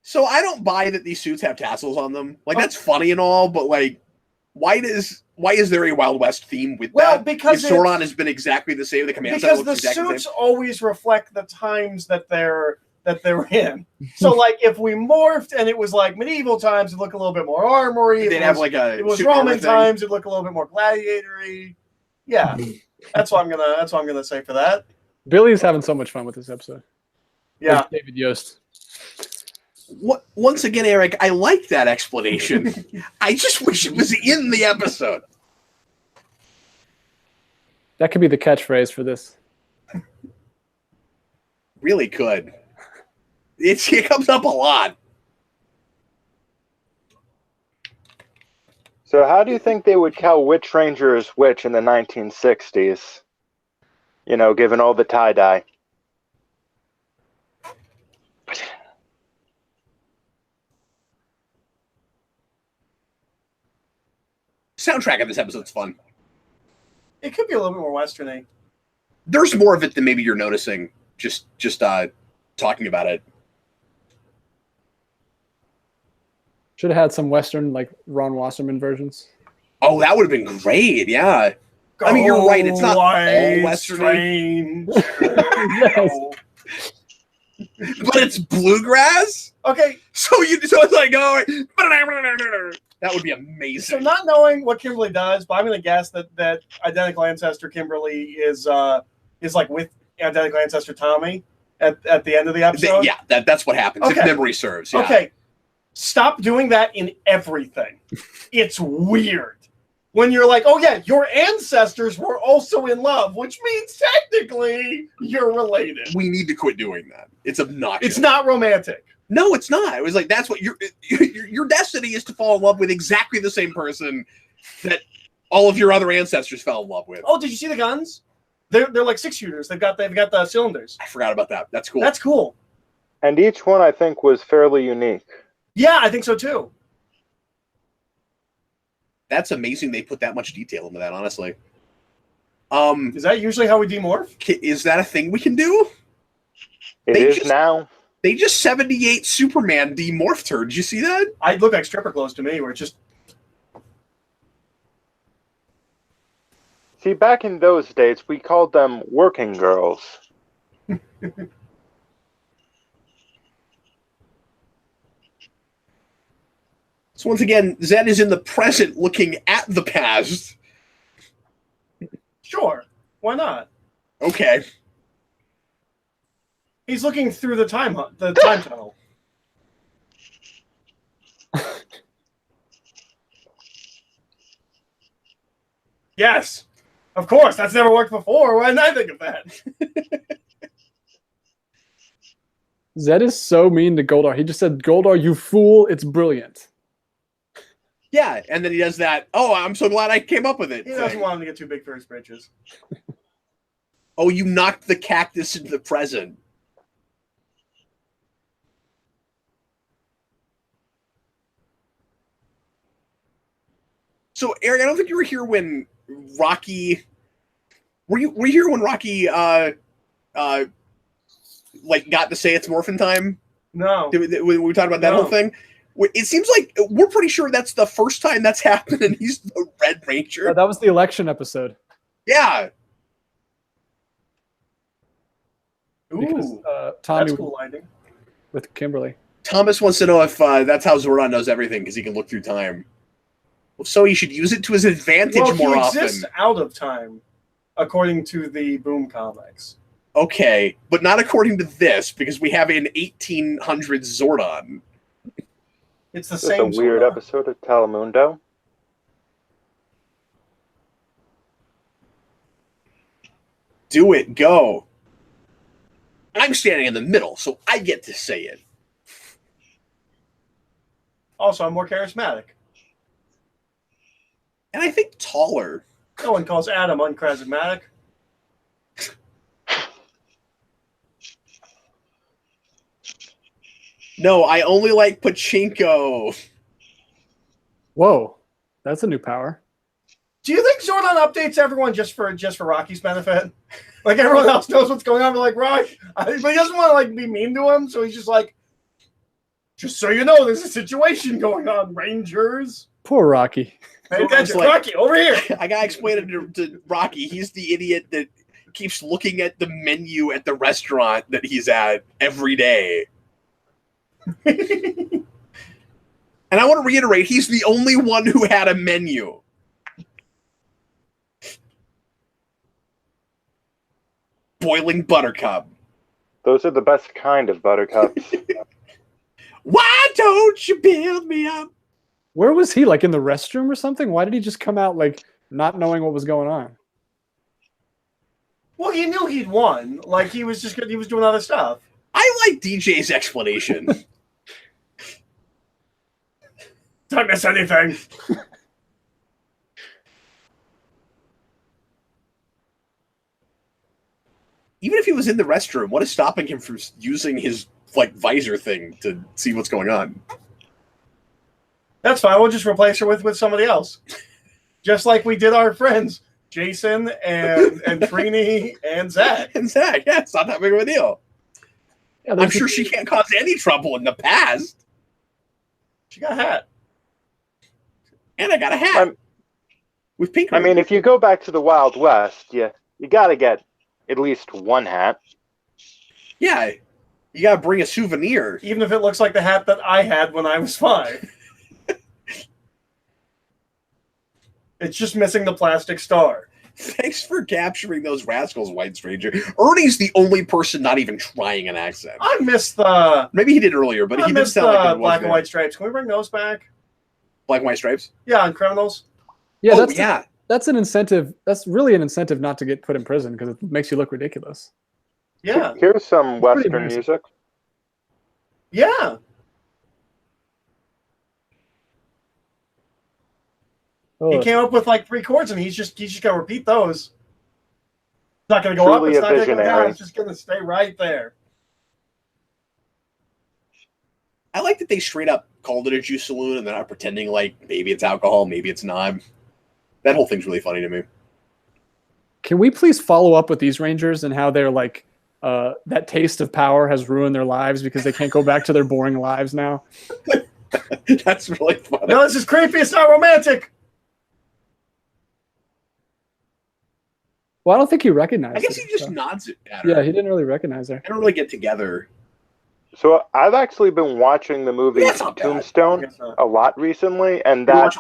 So I don't buy that these suits have tassels on them. Like that's funny and all, but like, why is there a Wild West theme with that? Because if Sauron has been exactly the same, the command because center the looks exactly suits always reflect the times that they're in. So like if we morphed and it was like medieval times, it'd look a little bit more armory. they'd have like a. It was suit Roman armor times, it'd look a little bit more gladiatory. Yeah, that's what I'm gonna say for that. Billy's having so much fun with this episode. Yeah, Like David Yost. Once again, Eric, I like that explanation. I just wish it was in the episode. That could be the catchphrase for this. Really could. It comes up a lot. So how do you think they would tell which ranger is which in the 1960s? You know, given all the tie-dye. Soundtrack of this episode's fun. it could be a little bit more westerny. There's more of it than maybe you're noticing. Just talking about it. Should have had some Western, like Ron Wasserman versions. Oh, that would have been great. Yeah. I mean, you're right. It's not all Western. Yes. But it's bluegrass. Okay, So it's like that would be amazing. so not knowing what Kimberly does, but I'm going to guess that identical ancestor Kimberly is like with identical ancestor Tommy at the end of the episode. Yeah, that's what happens Okay. if memory serves. Yeah. Okay, stop doing that in everything. It's weird. When you're like, oh yeah, your ancestors were also in love, which means technically you're related. We need to quit doing that. It's obnoxious. It's not romantic. No, it's not. It was like that's what your destiny is to fall in love with exactly the same person that all of your other ancestors fell in love with. Oh, did you see the guns? They're like 6-shooters. They've got the cylinders. I forgot about that. That's cool. That's cool. And each one, I think, was fairly unique. Yeah, I think so too. That's amazing. They put that much detail into that. Honestly, Is that usually how we demorph? is that a thing we can do? It They is just- now. They just 78 Superman demorphed her. Did you see that? I look like stripper clothes to me, where it's just See, back in those days, we called them working girls. So once again, Zed is in the present looking at the past. sure. Why not? Okay. He's looking through the time tunnel. Yes, of course. That's never worked before. Why didn't I think of that? Zed is so mean to Goldar. He just said, Goldar, you fool, it's brilliant. Yeah, and then he does that. Oh, I'm so glad I came up with it. He doesn't thing. want him to get too big for his britches. Oh, you knocked the cactus into the present. So, Eric, I don't think you were here when Rocky. Were you here when Rocky like got to say it's morphin time? No. When we talked about that No. whole thing? It seems like we're pretty sure that's the first time that's happened, and he's the Red Ranger. That was the election episode. Yeah. Because Ooh, Tommy that's cool lighting. with Kimberly. Thomas wants to know if that's how Zordon knows everything, because he can look through time. So he should use it to his advantage more often. He exists out of time, according to the Boom comics. Okay, but not according to this, because we have an 1800s Zordon. It's the same. It's a weird episode of Telemundo. Do it, go. I'm standing in the middle, so I get to say it. Also, I'm more charismatic. And I think taller. No one calls Adam uncharismatic. No, I only like pachinko. Whoa, that's a new power. Do you think Zordon updates everyone just for Rocky's benefit? Like everyone else knows what's going on, but like Rocky, but he doesn't want to like be mean to him, so he's just like, just so you know, there's a situation going on, Rangers. Poor Rocky. Hey, attention, like, Rocky, over here. I gotta explain it to Rocky. He's the idiot that keeps looking at the menu at the restaurant that he's at every day. And I want to reiterate, he's the only one who had a menu. Boiling buttercup. Those are the best kind of buttercups. Why don't you build me up? Where was he? Like in the restroom or something? Why did he just come out like not knowing what was going on? Well, he knew he'd won. Like he was doing other stuff. I like DJ's explanation. Don't miss anything. Even if he was in the restroom, what is stopping him from using his like visor thing to see what's going on? That's fine. We'll just replace her with somebody else, just like we did our friends Jason and Trini and Zach. And Zach, yeah, it's not that big of a deal. Yeah, I'm sure she can't cause any trouble in the past. She got a hat. And I got a hat. With pink. I mean, if you go back to the Wild West, you got to get at least one hat. Yeah, you got to bring a souvenir. Even if it looks like the hat that I had when I was 5. It's just missing the plastic star. Thanks for capturing those rascals, White Stranger. Ernie's the only person not even trying an accent. I missed the... Maybe he did earlier, but he did sound like it black and white stripes. Can we bring those back? Black and white stripes? Yeah, on criminals. Yeah, yeah. That's an incentive. That's really an incentive not to get put in prison because it makes you look ridiculous. Yeah. Here's some Western music. Yeah. Oh, he came up with like 3 chords, and he's just gonna repeat those. It's not gonna go up. It's not gonna go down. It's just gonna stay right there. I like that they straight up called it a juice saloon, and they're not pretending like maybe it's alcohol, maybe it's not. That whole thing's really funny to me. Can we please follow up with these Rangers and how they're like that taste of power has ruined their lives because they can't go back to their boring lives now? That's really funny. No, this is creepy. It's not romantic. Well, I don't think he recognized it. I guess he just nods at her. Yeah, he didn't really recognize her. They don't really get together. So I've actually been watching the movie Tombstone a lot recently, and that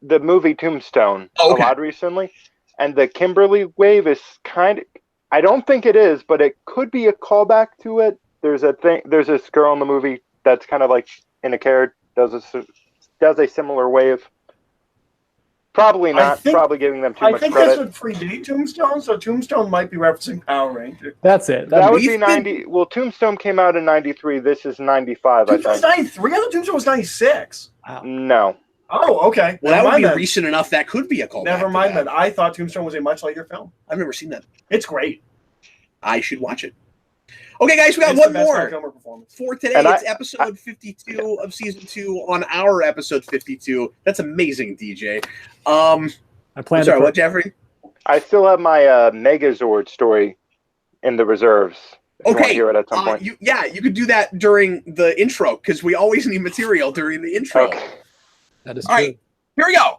the movie Tombstone a lot recently, and the Kimberly wave is kind of, I don't think it is, but it could be a callback to it. There's this girl in the movie that's kind of like in a carrot, does a similar wave. Probably not. Probably giving them too much credit. I think this would predate Tombstone, so Tombstone might be referencing Power Ranger. That's it. That would be 90. Well, Tombstone came out in 93. This is 95, Tombstone was 93? I thought Tombstone was 96. Wow. No. Oh, okay. Well, that would be recent enough. That could be a callback. Never mind that. I thought Tombstone was a much later film. I've never seen that. It's great. I should watch it. Okay, guys, we got one more for today. It's episode 52 of season 2 on our episode 52. That's amazing, DJ. I plan. Sorry, what, Jeffrey? I still have my Megazord story in the reserves. Okay, hear it at some point. You could do that during the intro because we always need material during the intro. Okay. That is all true. Right, here we go.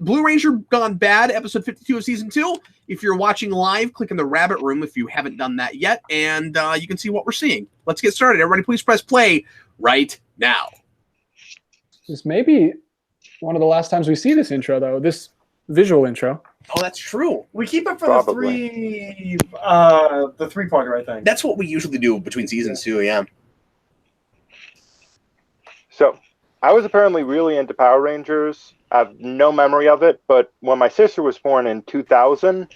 Blue Ranger Gone Bad, episode 52 of season 2. If you're watching live, click in the rabbit room if you haven't done that yet, and you can see what we're seeing. Let's get started. Everybody, please press play right now. This may be one of the last times we see this intro, though. This visual intro. Oh, that's true. We keep it for Probably. the three-parter, I think. That's what we usually do between seasons too. Yeah. So, I was apparently really into Power Rangers. I have no memory of it, but when my sister was born in 2000,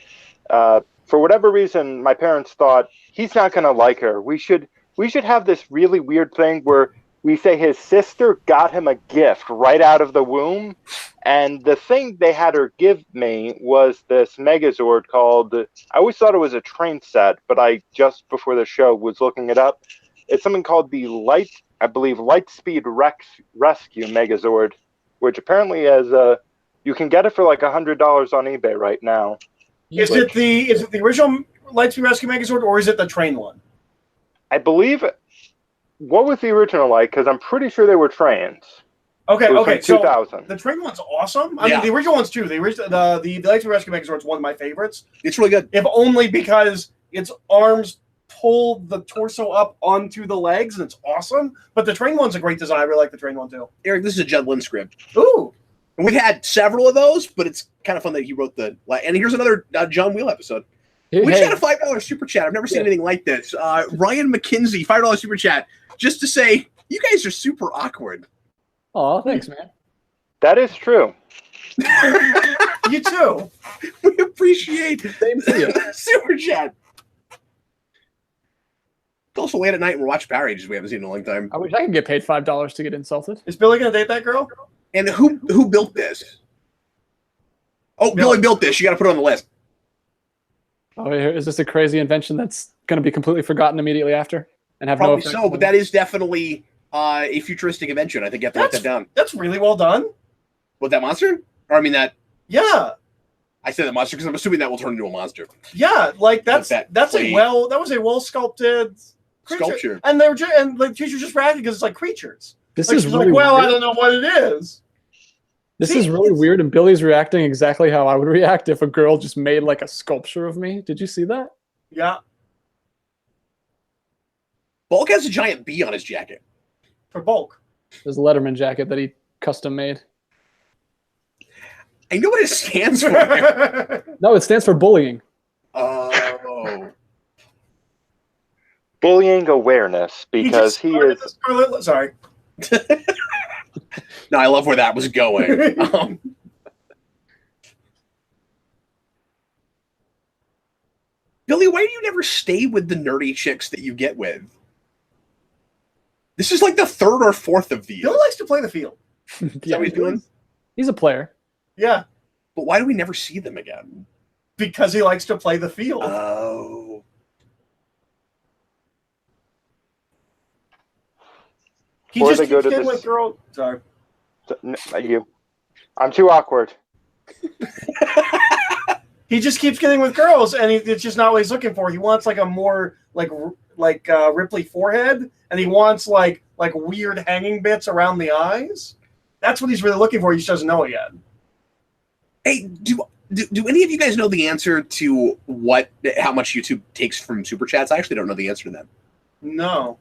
for whatever reason, my parents thought he's not going to like her. We should have this really weird thing where we say his sister got him a gift right out of the womb, and the thing they had her give me was this Megazord called. I always thought it was a train set, but I just before the show was looking it up. It's something called the Lightspeed Rescue Megazord, which apparently you can get it for like $100 on eBay right now. Is it the original Lightspeed Rescue Megazord, or is it the train one? I believe. What was the original like? Because I'm pretty sure they were trains. Okay. So 2000. the train one's awesome. I mean, the original one's too. The Lightspeed Rescue Megazord's one of my favorites. It's really good. If only because its arms pull the torso up onto the legs, and it's awesome. But the train one's a great design. I really like the train one too. Eric, this is a Jed Lynn script. Ooh. And we've had several of those, but it's kind of fun that he wrote the. And here's another John Wheel episode. We just had a $5 super chat. I've never seen anything like this. Ryan McKinsey, $5 super chat, just to say you guys are super awkward. Oh, thanks, man. That is true. You too. We appreciate Same to you. super chat. It's also late at night and we're watching Power Rangers we haven't seen in a long time. I wish I could get paid $5 to get insulted. Is Billy gonna date that girl? And who built this? Oh, Billy built this. You got to put it on the list. Oh, is this a crazy invention that's going to be completely forgotten immediately after and have Probably no effect? so, but that is definitely a futuristic invention. I think you have to write that down. That's really well done. What, that monster? Or I mean that. Yeah. I said that monster because I'm assuming that will turn into a monster. Yeah, like that was a well sculpted Sculpture. and the teachers just reacted because it's like creatures. This like, is really like, well, weird. I don't know what it is. This is really weird, and Billy's reacting exactly how I would react if a girl just made like a sculpture of me. Did you see that? Yeah. Bulk has a giant bee on his jacket. For Bulk. There's a Letterman jacket that he custom made. I know what it stands for. No, it stands for bullying. Oh. Bullying awareness, because he is. Sorry. No, I love where that was going. Billy, why do you never stay with the nerdy chicks that you get with? This is like the third or fourth of these. Billy likes to play the field. Is that what he's doing? He's a player. Yeah. But why do we never see them again? Because he likes to play the field. Oh. He just keeps getting with girls. Sorry. You. I'm too awkward. He just keeps getting with girls, and it's just not what he's looking for. He wants like a more like Ripley forehead, and he wants like weird hanging bits around the eyes. That's what he's really looking for. He just doesn't know it yet. Hey, do any of you guys know the answer to how much YouTube takes from super chats? I actually don't know the answer to that. No.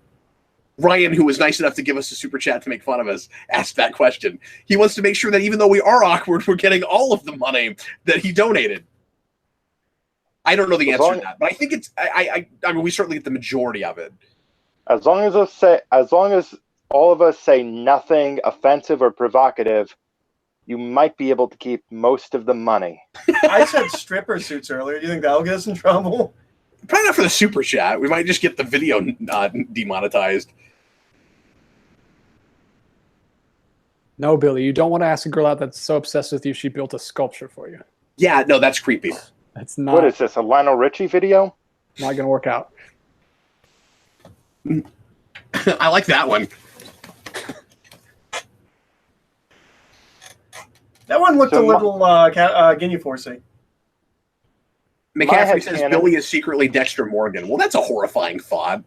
Ryan, who was nice enough to give us a super chat to make fun of us, asked that question. He wants to make sure that even though we are awkward, we're getting all of the money that he donated. I don't know the answer to that, but I think it's. I mean, we certainly get the majority of it. As long as all of us say nothing offensive or provocative, you might be able to keep most of the money. I said stripper suits earlier. Do you think that'll get us in trouble? Probably not for the super chat. We might just get the video demonetized. No, Billy, you don't want to ask a girl out that's so obsessed with you she built a sculpture for you. Yeah, no, that's creepy. That's not. What is this, a Lionel Richie video? Not going to work out. I like that one. That one looked a little Guinea Forcey. McCaffrey says Billy is secretly Dexter Morgan. Well, that's a horrifying thought.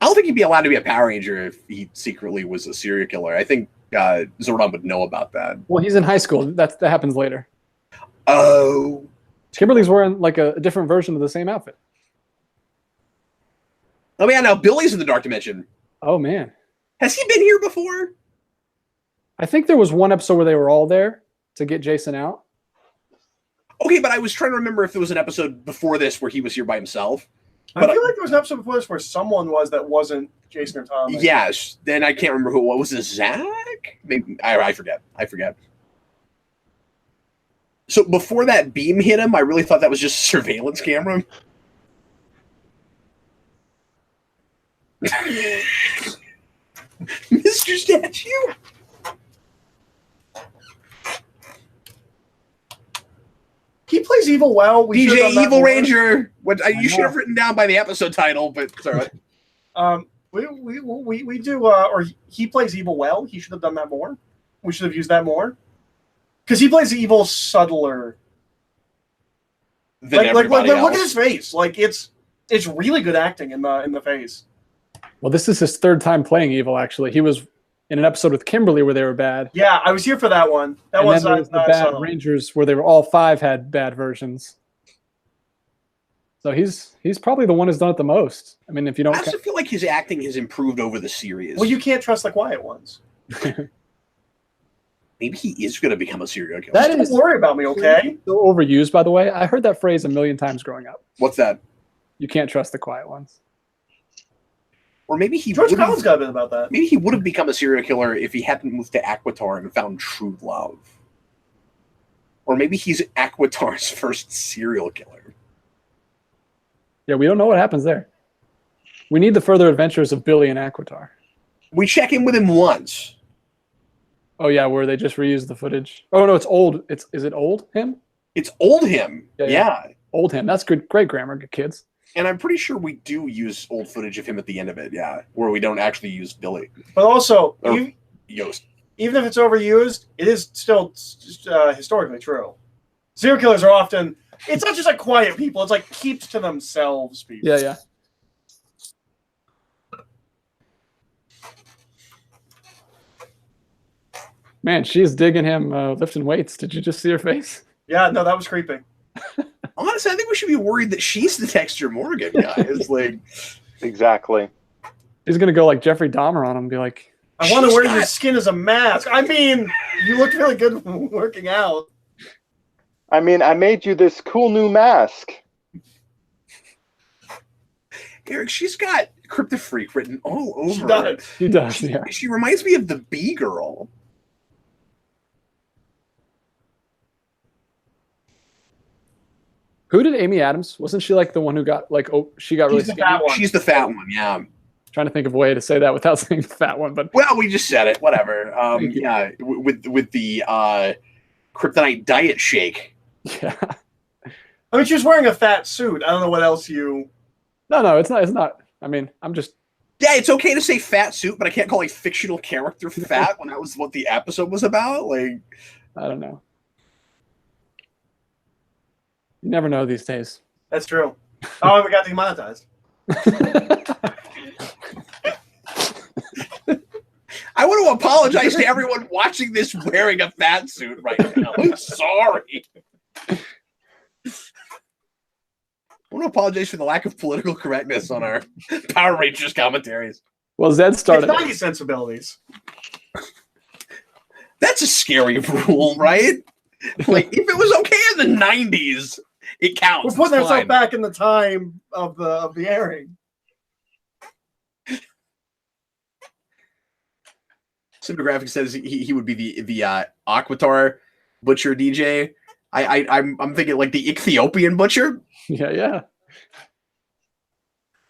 I don't think he'd be allowed to be a Power Ranger if he secretly was a serial killer. I think Zordon would know about that. Well, he's in high school. That happens later. Oh. Kimberly's wearing like a different version of the same outfit. Oh, yeah, now Billy's in the Dark Dimension. Oh, man. Has he been here before? I think there was one episode where they were all there to get Jason out. Okay, but I was trying to remember if there was an episode before this where he was here by himself. I feel like there was an episode before this where someone was that wasn't Jason or Tom. Yes. Then I can't remember who it was. Was it Zach? Maybe, I forget. So before that beam hit him, I really thought that was just a surveillance camera. Mr. Statue? He plays evil well. DJ Evil Ranger. What you should have written down by the episode title, but sorry. We do, or he plays evil well. He should have done that more. We should have used that more. Because he plays evil subtler. Like look at his face. Like it's really good acting in the face. Well, this is his third time playing evil. Actually, he was in an episode with Kimberly where they were bad. Yeah, I was here for that one. That and was then the bad Rangers where they were all 5 had bad versions. So he's probably the one who's done it the most. I mean, if you don't, I also feel like his acting has improved over the series. Well, you can't trust the quiet ones. Maybe he is going to become a serial killer. Don't worry about me, okay? So overused, by the way. I heard that phrase a million times growing up. What's that? You can't trust the quiet ones. Or maybe he George Collins got a bit about that. Maybe he would have become a serial killer if he hadn't moved to Aquitar and found true love. Or maybe he's Aquitar's first serial killer. Yeah, we don't know what happens there. We need the further adventures of Billy and Aquitar. We check in with him once. Oh yeah, where they just reused the footage. Oh no, it's old. Is it old him? It's old him. Yeah. Old him. That's good. Great grammar, good kids. And I'm pretty sure we do use old footage of him at the end of it, yeah, where we don't actually use Billy. But also, Yost. Even if it's overused, it is still historically true. Serial killers are often, it's not just like quiet people, it's like keeps to themselves people. Yeah. Man, she's digging him lifting weights. Did you just see her face? Yeah, no, that was creepy. Honestly, I think we should be worried that she's the Dexter Morgan guy. It's like exactly. He's gonna go like Jeffrey Dahmer on him and be like, I want to wear your skin as a mask. I mean, you look really good working out. I mean, I made you this cool new mask. Eric, she's got Crypto Freak written all over She does, yeah. She reminds me of the Bee Girl. Who did Amy Adams? Wasn't she like the one who got like she got really skinny? She's the fat one, yeah. Trying to think of a way to say that without saying the fat one, but well, we just said it. Whatever. Yeah, with the kryptonite diet shake. Yeah. I mean, she was wearing a fat suit. I don't know what else you. No, it's not. It's not. I mean, I'm just. Yeah, it's okay to say fat suit, but I can't call a fictional character fat when that was what the episode was about. Like, I don't know. You never know these days. That's true. Oh, we got demonetized. I want to apologize to everyone watching this wearing a fat suit right now. I'm sorry. I want to apologize for the lack of political correctness on our Power Rangers commentaries. Well, Zed started. It's 90s sensibilities. That's a scary rule, right? Like, if it was okay in the 90s, it counts. We're putting ourselves back in the time of the airing. Cinematographic says he would be the Aquitar butcher DJ. I'm thinking like the Ethiopian butcher. Yeah.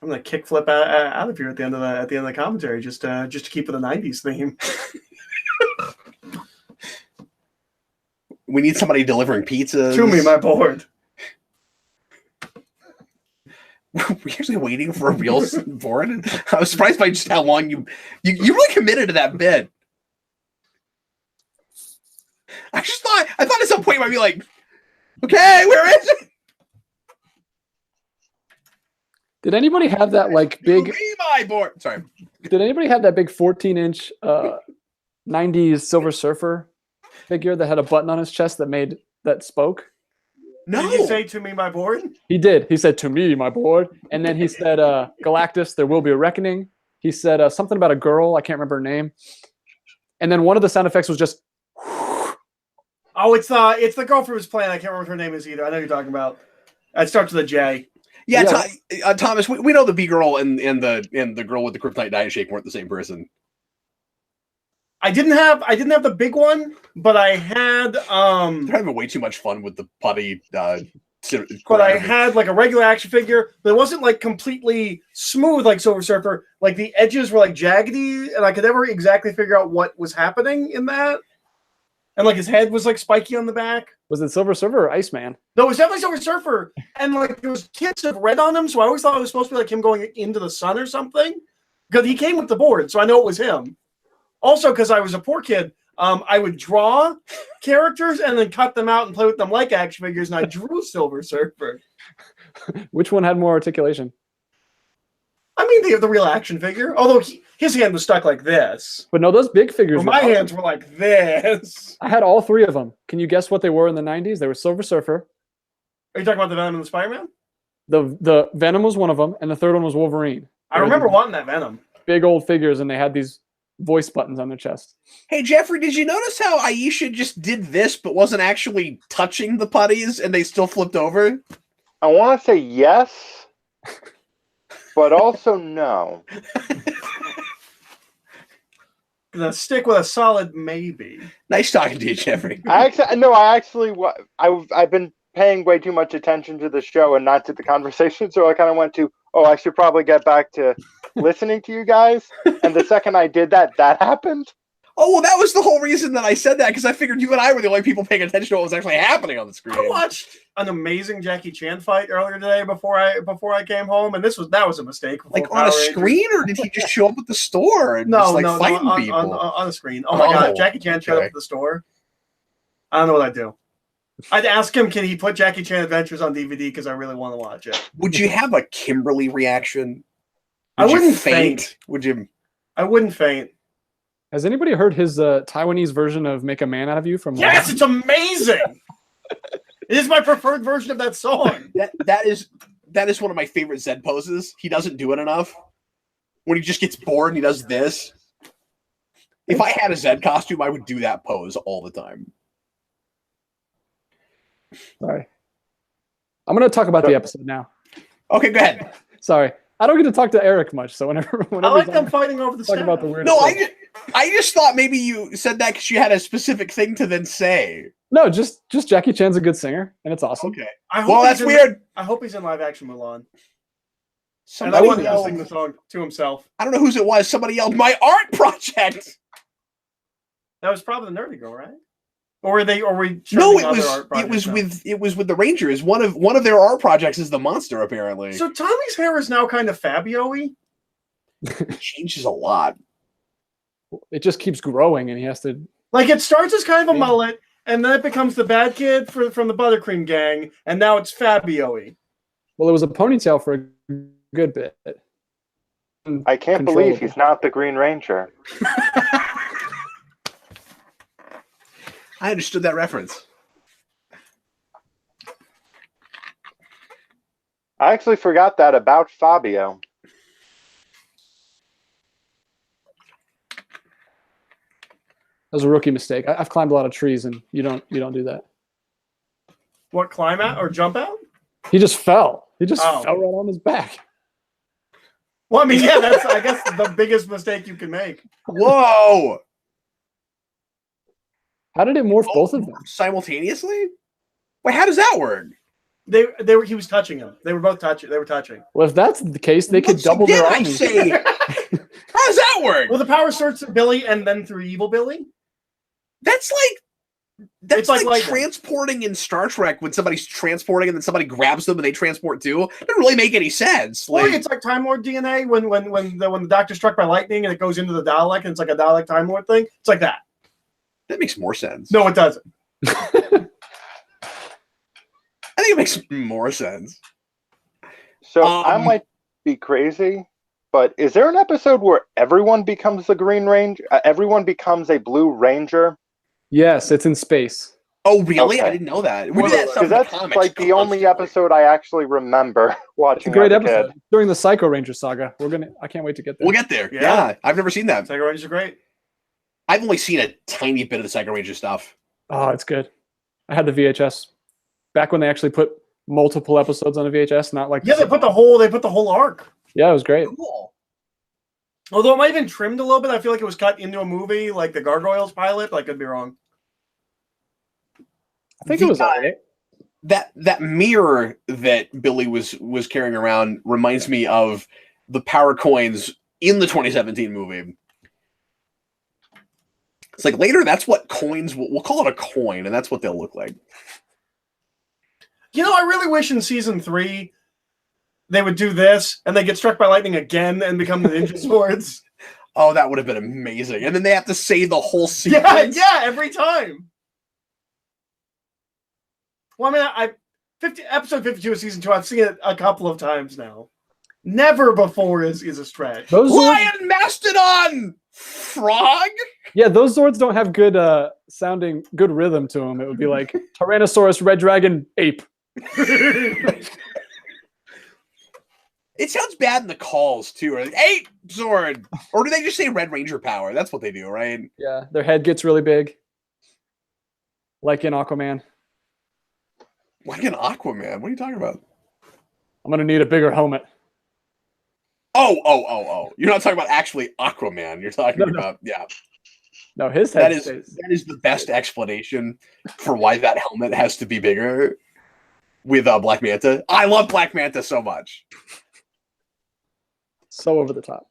I'm gonna kickflip out of here at the end of the commentary just to keep with the 90s theme. We need somebody delivering pizzas. To me, my board. We're actually waiting for a real board. I was surprised by just how long you really committed to that bit. I thought at some point you might be like, okay, where is it? Did anybody have that like big? My board. Sorry. Did anybody have that big 14-inch 90s Silver Surfer figure that had a button on his chest that spoke? No. Did you say to me, my board? He did. He said to me, my board, and then he said, "Galactus, there will be a reckoning." He said something about a girl. I can't remember her name. And then one of the sound effects was just. Oh, it's the girl from his plan. I can't remember what her name is either. I know who you're talking about. It starts with a J. Yeah, Thomas, we know the B girl and the girl with the kryptonite diet shake weren't the same person. I didn't have the big one, but I had They're having way too much fun with the putty. But I had like a regular action figure, but it wasn't like completely smooth like Silver Surfer. Like the edges were like jaggedy, and I could never exactly figure out what was happening in that. And like his head was like spiky on the back. Was it Silver Surfer or Iceman? No, it was definitely Silver Surfer. And like there was tints of red on him, so I always thought it was supposed to be like him going into the sun or something. Because he came with the board, so I know it was him. Also, because I was a poor kid, I would draw characters and then cut them out and play with them like action figures, and I drew Silver Surfer. Which one had more articulation? I mean, the real action figure. Although his hand was stuck like this. But no, those big figures. My hands were like this. I had all three of them. Can you guess what they were in the 90s? They were Silver Surfer. Are you talking about the Venom and the Spider-Man? The Venom was one of them, and the third one was Wolverine. I remember wanting that Venom. Big old figures, and they had these voice buttons on their chest. Hey, Jeffrey, did you notice how Aisha just did this but wasn't actually touching the putties and they still flipped over? I want to say yes, but also no. Gonna stick with a solid maybe. Nice talking to you, Jeffrey. I've been paying way too much attention to the show and not to the conversation, so I kind of went to, I should probably get back to listening to you guys. And the second I did that happened. Oh, well, that was the whole reason that I said that, because I figured you and I were the only people paying attention to what was actually happening on the screen. I watched an amazing Jackie Chan fight earlier today before I came home, and that was a mistake. Like on a screen, or did he just show up at the store and fighting people? On a screen. Oh my god, Jackie Chan showed up at the store. I don't know what I'd do. I'd ask him, can he put Jackie Chan Adventures on DVD, because I really want to watch it. Would you have a Kimberly reaction? I wouldn't faint. Would you? I wouldn't faint. Has anybody heard his Taiwanese version of "Make a Man Out of You" from? Yes, it's amazing. It is my preferred version of that song. That is one of my favorite Zed poses. He doesn't do it enough. When he just gets bored and he does this. If I had a Zed costume, I would do that pose all the time. Sorry. I'm going to talk about the episode now. Okay, go ahead. Sorry. I don't get to talk to Eric much, so whenever I like them fighting over the talk staff. about the weird. No, I just thought maybe you said that because you had a specific thing to then say. No, just Jackie Chan's a good singer, and it's awesome. Okay. Well, that's weird. I hope he's in live action Mulan. And I I want him to sing the song to himself. I don't know whose it was. Somebody yelled, "My art project!" That was probably the Nerdy Girl, right? Or were they? Or were we? No, it was with the Rangers. One of their art projects is the monster, apparently. So Tommy's hair is now kind of Fabio-y. It changes a lot. It just keeps growing, and he has to. Like it starts as kind of a mullet, and then it becomes the bad kid from the Buttercream gang, and now it's Fabio-y. Well, it was a ponytail for a good bit. I can't believe he's not the Green Ranger. I understood that reference. I actually forgot that about Fabio. That was a rookie mistake. I've climbed a lot of trees, and you don't do that. What, climb out or jump out? He just fell. He just fell right on his back. Well, I mean, yeah, that's I guess the biggest mistake you can make. Whoa! How did it morph both of them simultaneously? Wait, how does that work? He was touching him. They were both touching. They were touching. Well, if that's the case, they could double their army. How does that work? Well, the power starts at Billy and then through Evil Billy. That's like like transporting in Star Trek when somebody's transporting and then somebody grabs them and they transport too. It doesn't really make any sense. Well, it's like Time Lord DNA when the Doctor's struck by lightning and it goes into the Dalek and it's like a Dalek Time Lord thing. It's like that. That makes more sense. No, it doesn't. I think it makes more sense. So I might be crazy, but is there an episode where everyone becomes the Green Ranger? Everyone becomes a Blue Ranger? Yes, it's in space. Oh, really? Okay. I didn't know that. We do that stuff in Because that's the comics like the only episode I actually remember watching. It's a great as a episode kid. during the Psycho Ranger saga. I can't wait to get there. We'll get there. Yeah. Yeah, I've never seen that. Psycho Rangers are great. I've only seen a tiny bit of the Psycho Ranger stuff. Oh, it's good. I had the VHS back when they actually put multiple episodes on a VHS, not like Yeah, they put the whole arc. Yeah, it was great. Cool. Although it might have been trimmed a little bit, I feel like it was cut into a movie, like the Gargoyles pilot. But I could be wrong. I think it was all right. That mirror that Billy was carrying around reminds me of the power coins in the 2017 movie. It's like later, that's what coins. We'll call it a coin, and that's what they'll look like. You know, I really wish in season 3 they would do this, and they get struck by lightning again and become the ninja swords. Oh, that would have been amazing. And then they have to say the whole sequence. Yeah, every time. Well, I mean, episode 52 of season 2, I've seen it a couple of times now. Never before is a stretch. Those Lion Mastodon Frog? Yeah, those Zords don't have good sounding, good rhythm to them. It would be like Tyrannosaurus, Red Dragon, Ape. It sounds bad in the calls, too. Or like, Ape Zord! Or do they just say Red Ranger power? That's what they do, right? Yeah, their head gets really big. Like in Aquaman. Like an Aquaman. What are you talking about? I'm going to need a bigger helmet. Oh. You're not talking about actually Aquaman. You're talking about, yeah. No, his head That is the best explanation for why that helmet has to be bigger with Black Manta. I love Black Manta so much. So over the top.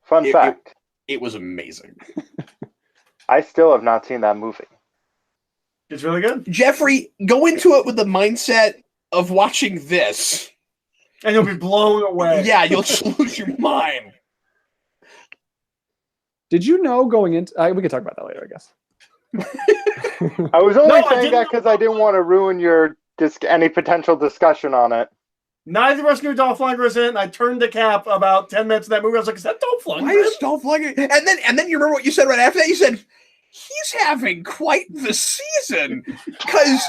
Fun fact. It was amazing. I still have not seen that movie. It's really good. Jeffrey, go into it with the mindset of watching this. And you'll be blown away. Yeah, you'll just lose your mind. Did you know going into... we can talk about that later, I guess. I was only saying didn't that because I didn't want to ruin your any potential discussion on it. Neither of us knew Dolph Lundgren was in it, and I turned to Cap about 10 minutes of that movie. I was like, is that Dolph Lundgren? Why is Dolph Lundgren? And then you remember what you said right after that? You said, he's having quite the season. Because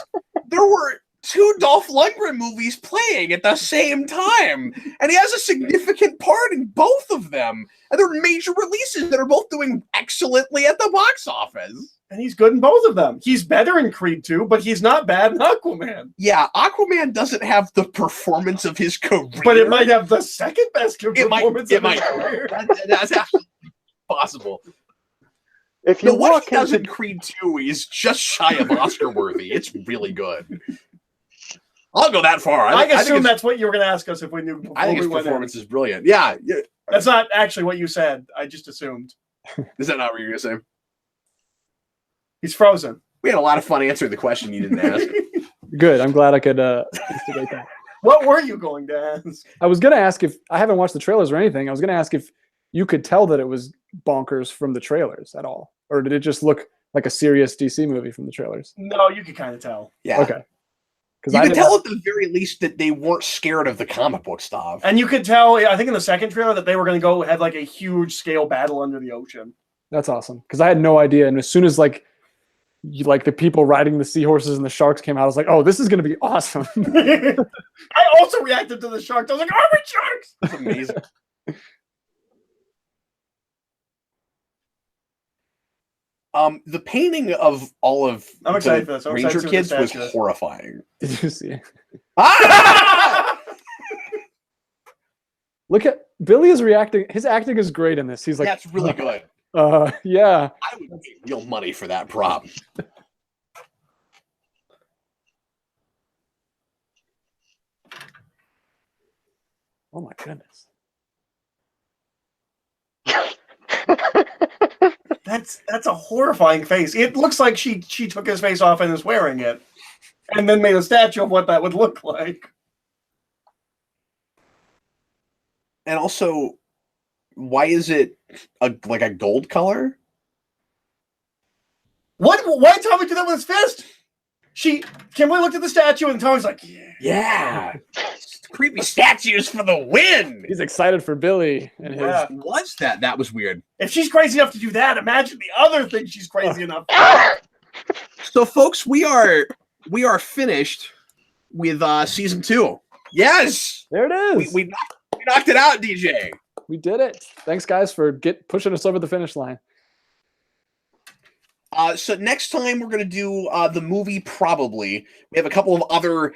there were 2 Dolph Lundgren movies playing at the same time. And he has a significant part in both of them. And they're major releases that are both doing excellently at the box office. And he's good in both of them. He's better in Creed 2, but he's not bad in Aquaman. Yeah, Aquaman doesn't have the performance of his career. But it might have the second best performance of his career. That's absolutely possible. If you what walk he does into in Creed 2 is just shy of Oscar worthy. It's really good. I'll go that far. I assume that's what you were going to ask us if we knew. I think his performance is brilliant. Yeah. That's not actually what you said. I just assumed. Is that not what you're going to say? He's frozen. We had a lot of fun answering the question you didn't ask. Good. I'm glad I could instigate that. What were you going to ask? I was going to ask if... I haven't watched the trailers or anything. I was going to ask if you could tell that it was bonkers from the trailers at all. Or did it just look like a serious DC movie from the trailers? No, you could kind of tell. Yeah. Okay. You could tell at the very least that they weren't scared of the comic book stuff. And you could tell, I think in the second trailer, that they were going to go have like a huge scale battle under the ocean. That's awesome. Because I had no idea. And as soon as like the people riding the seahorses and the sharks came out, I was like, oh, this is going to be awesome. I also reacted to the sharks. I was like, armored sharks! That's amazing. The painting of all of I'm excited for this. I'm Ranger excited to see what kids the was statue is. horrifying. Did you see it? Ah! Look at Billy is reacting. His acting is great in this. He's like, That's really good. yeah. I would pay real money for that prop. Oh my goodness. That's a horrifying face. It looks like she took his face off and is wearing it, and then made a statue of what that would look like. And also, why is it like a gold color? What? Why did Tommy do that with his fist? Kimberly looked at the statue and Tommy's like, Yeah. Creepy statues for the win. He's excited for Billy and his. Yeah. What's that? That was weird. if she's crazy enough to do that, imagine the other thing she's crazy enough. So, folks, we are finished with season 2. Yes, There it is. We knocked it out, DJ. We did it. Thanks, guys, for pushing us over the finish line. So next time we're going to do the movie, probably. We have a couple of other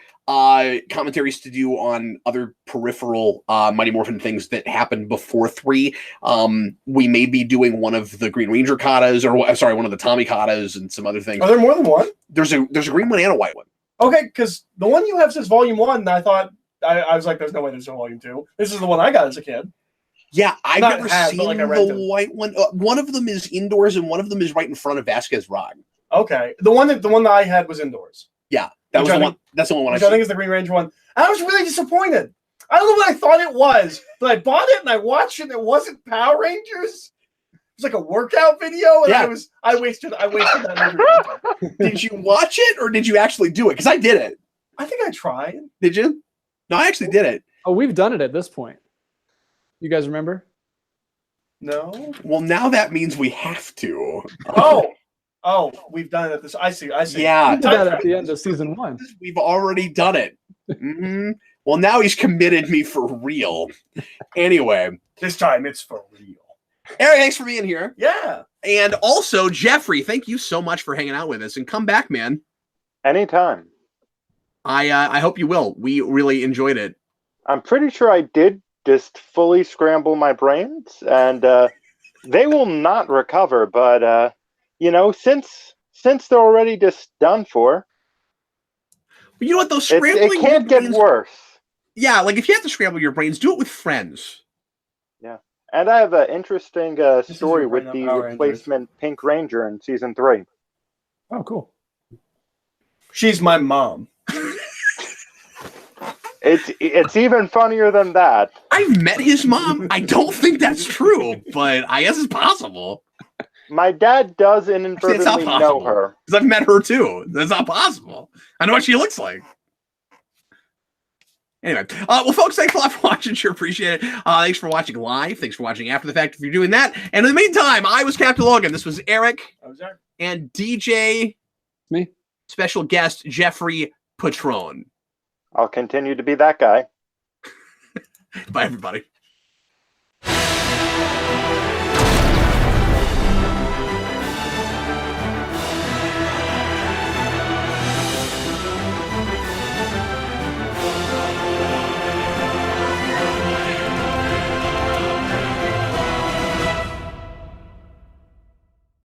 commentaries to do on other peripheral Mighty Morphin things that happened before 3. We may be doing one of the Green Ranger katas, or sorry, one of the Tommy katas and some other things. Are there more than one? There's a green one and a white one. Okay, because the one you have says volume 1, and I thought, I was like, there's no way there's a volume 2. This is the one I got as a kid. Yeah, I've Not never had, seen but, like, I the rented. white one. One of them is indoors, and one of them is right in front of Vasquez Rock. Okay, the one that I had was indoors. Yeah, that was the one. That's the only one I Which I think is the Green Ranger one. And I was really disappointed. I don't know what I thought it was, but I bought it and I watched it. And it wasn't Power Rangers. It was like a workout video, and Yeah. I wasted that movie. Did you watch it, or did you actually do it? Because I did it. I think I tried. Did you? No, I actually did it. Oh, we've done it at this point. You guys remember? No. Well, now that means we have to. Oh, we've done it at this. I see. Yeah. We did that at the end of season 1. We've already done it. Well, now he's committed me for real. Anyway. This time it's for real. Eric, thanks for being here. Yeah. And also, Jeffrey, thank you so much for hanging out with us. And come back, man. Anytime. I hope you will. We really enjoyed it. I'm pretty sure I did just fully scramble my brains, and they will not recover. But since they're already just done for, But you know what? Those scrambling it can't get worse. Yeah, like if you have to scramble your brains, do it with friends. Yeah, and I have an interesting story with the Power replacement Pink Ranger in season 3. Oh, cool. She's my mom. It's even funnier than that. I've met his mom. I don't think that's true, but I guess it's possible. My dad does It's not inadvertently know possible. her. Because I've met her too. That's not possible. I know what she looks like. Anyway, well, folks, thanks a lot for watching. Sure appreciate it. Thanks for watching live. Thanks for watching after the fact if you're doing that. And in the meantime, I was Captain Logan. This was Eric. I was there. And DJ. Me. Special guest, Jeffrey Patron. I'll continue to be that guy. Bye, everybody.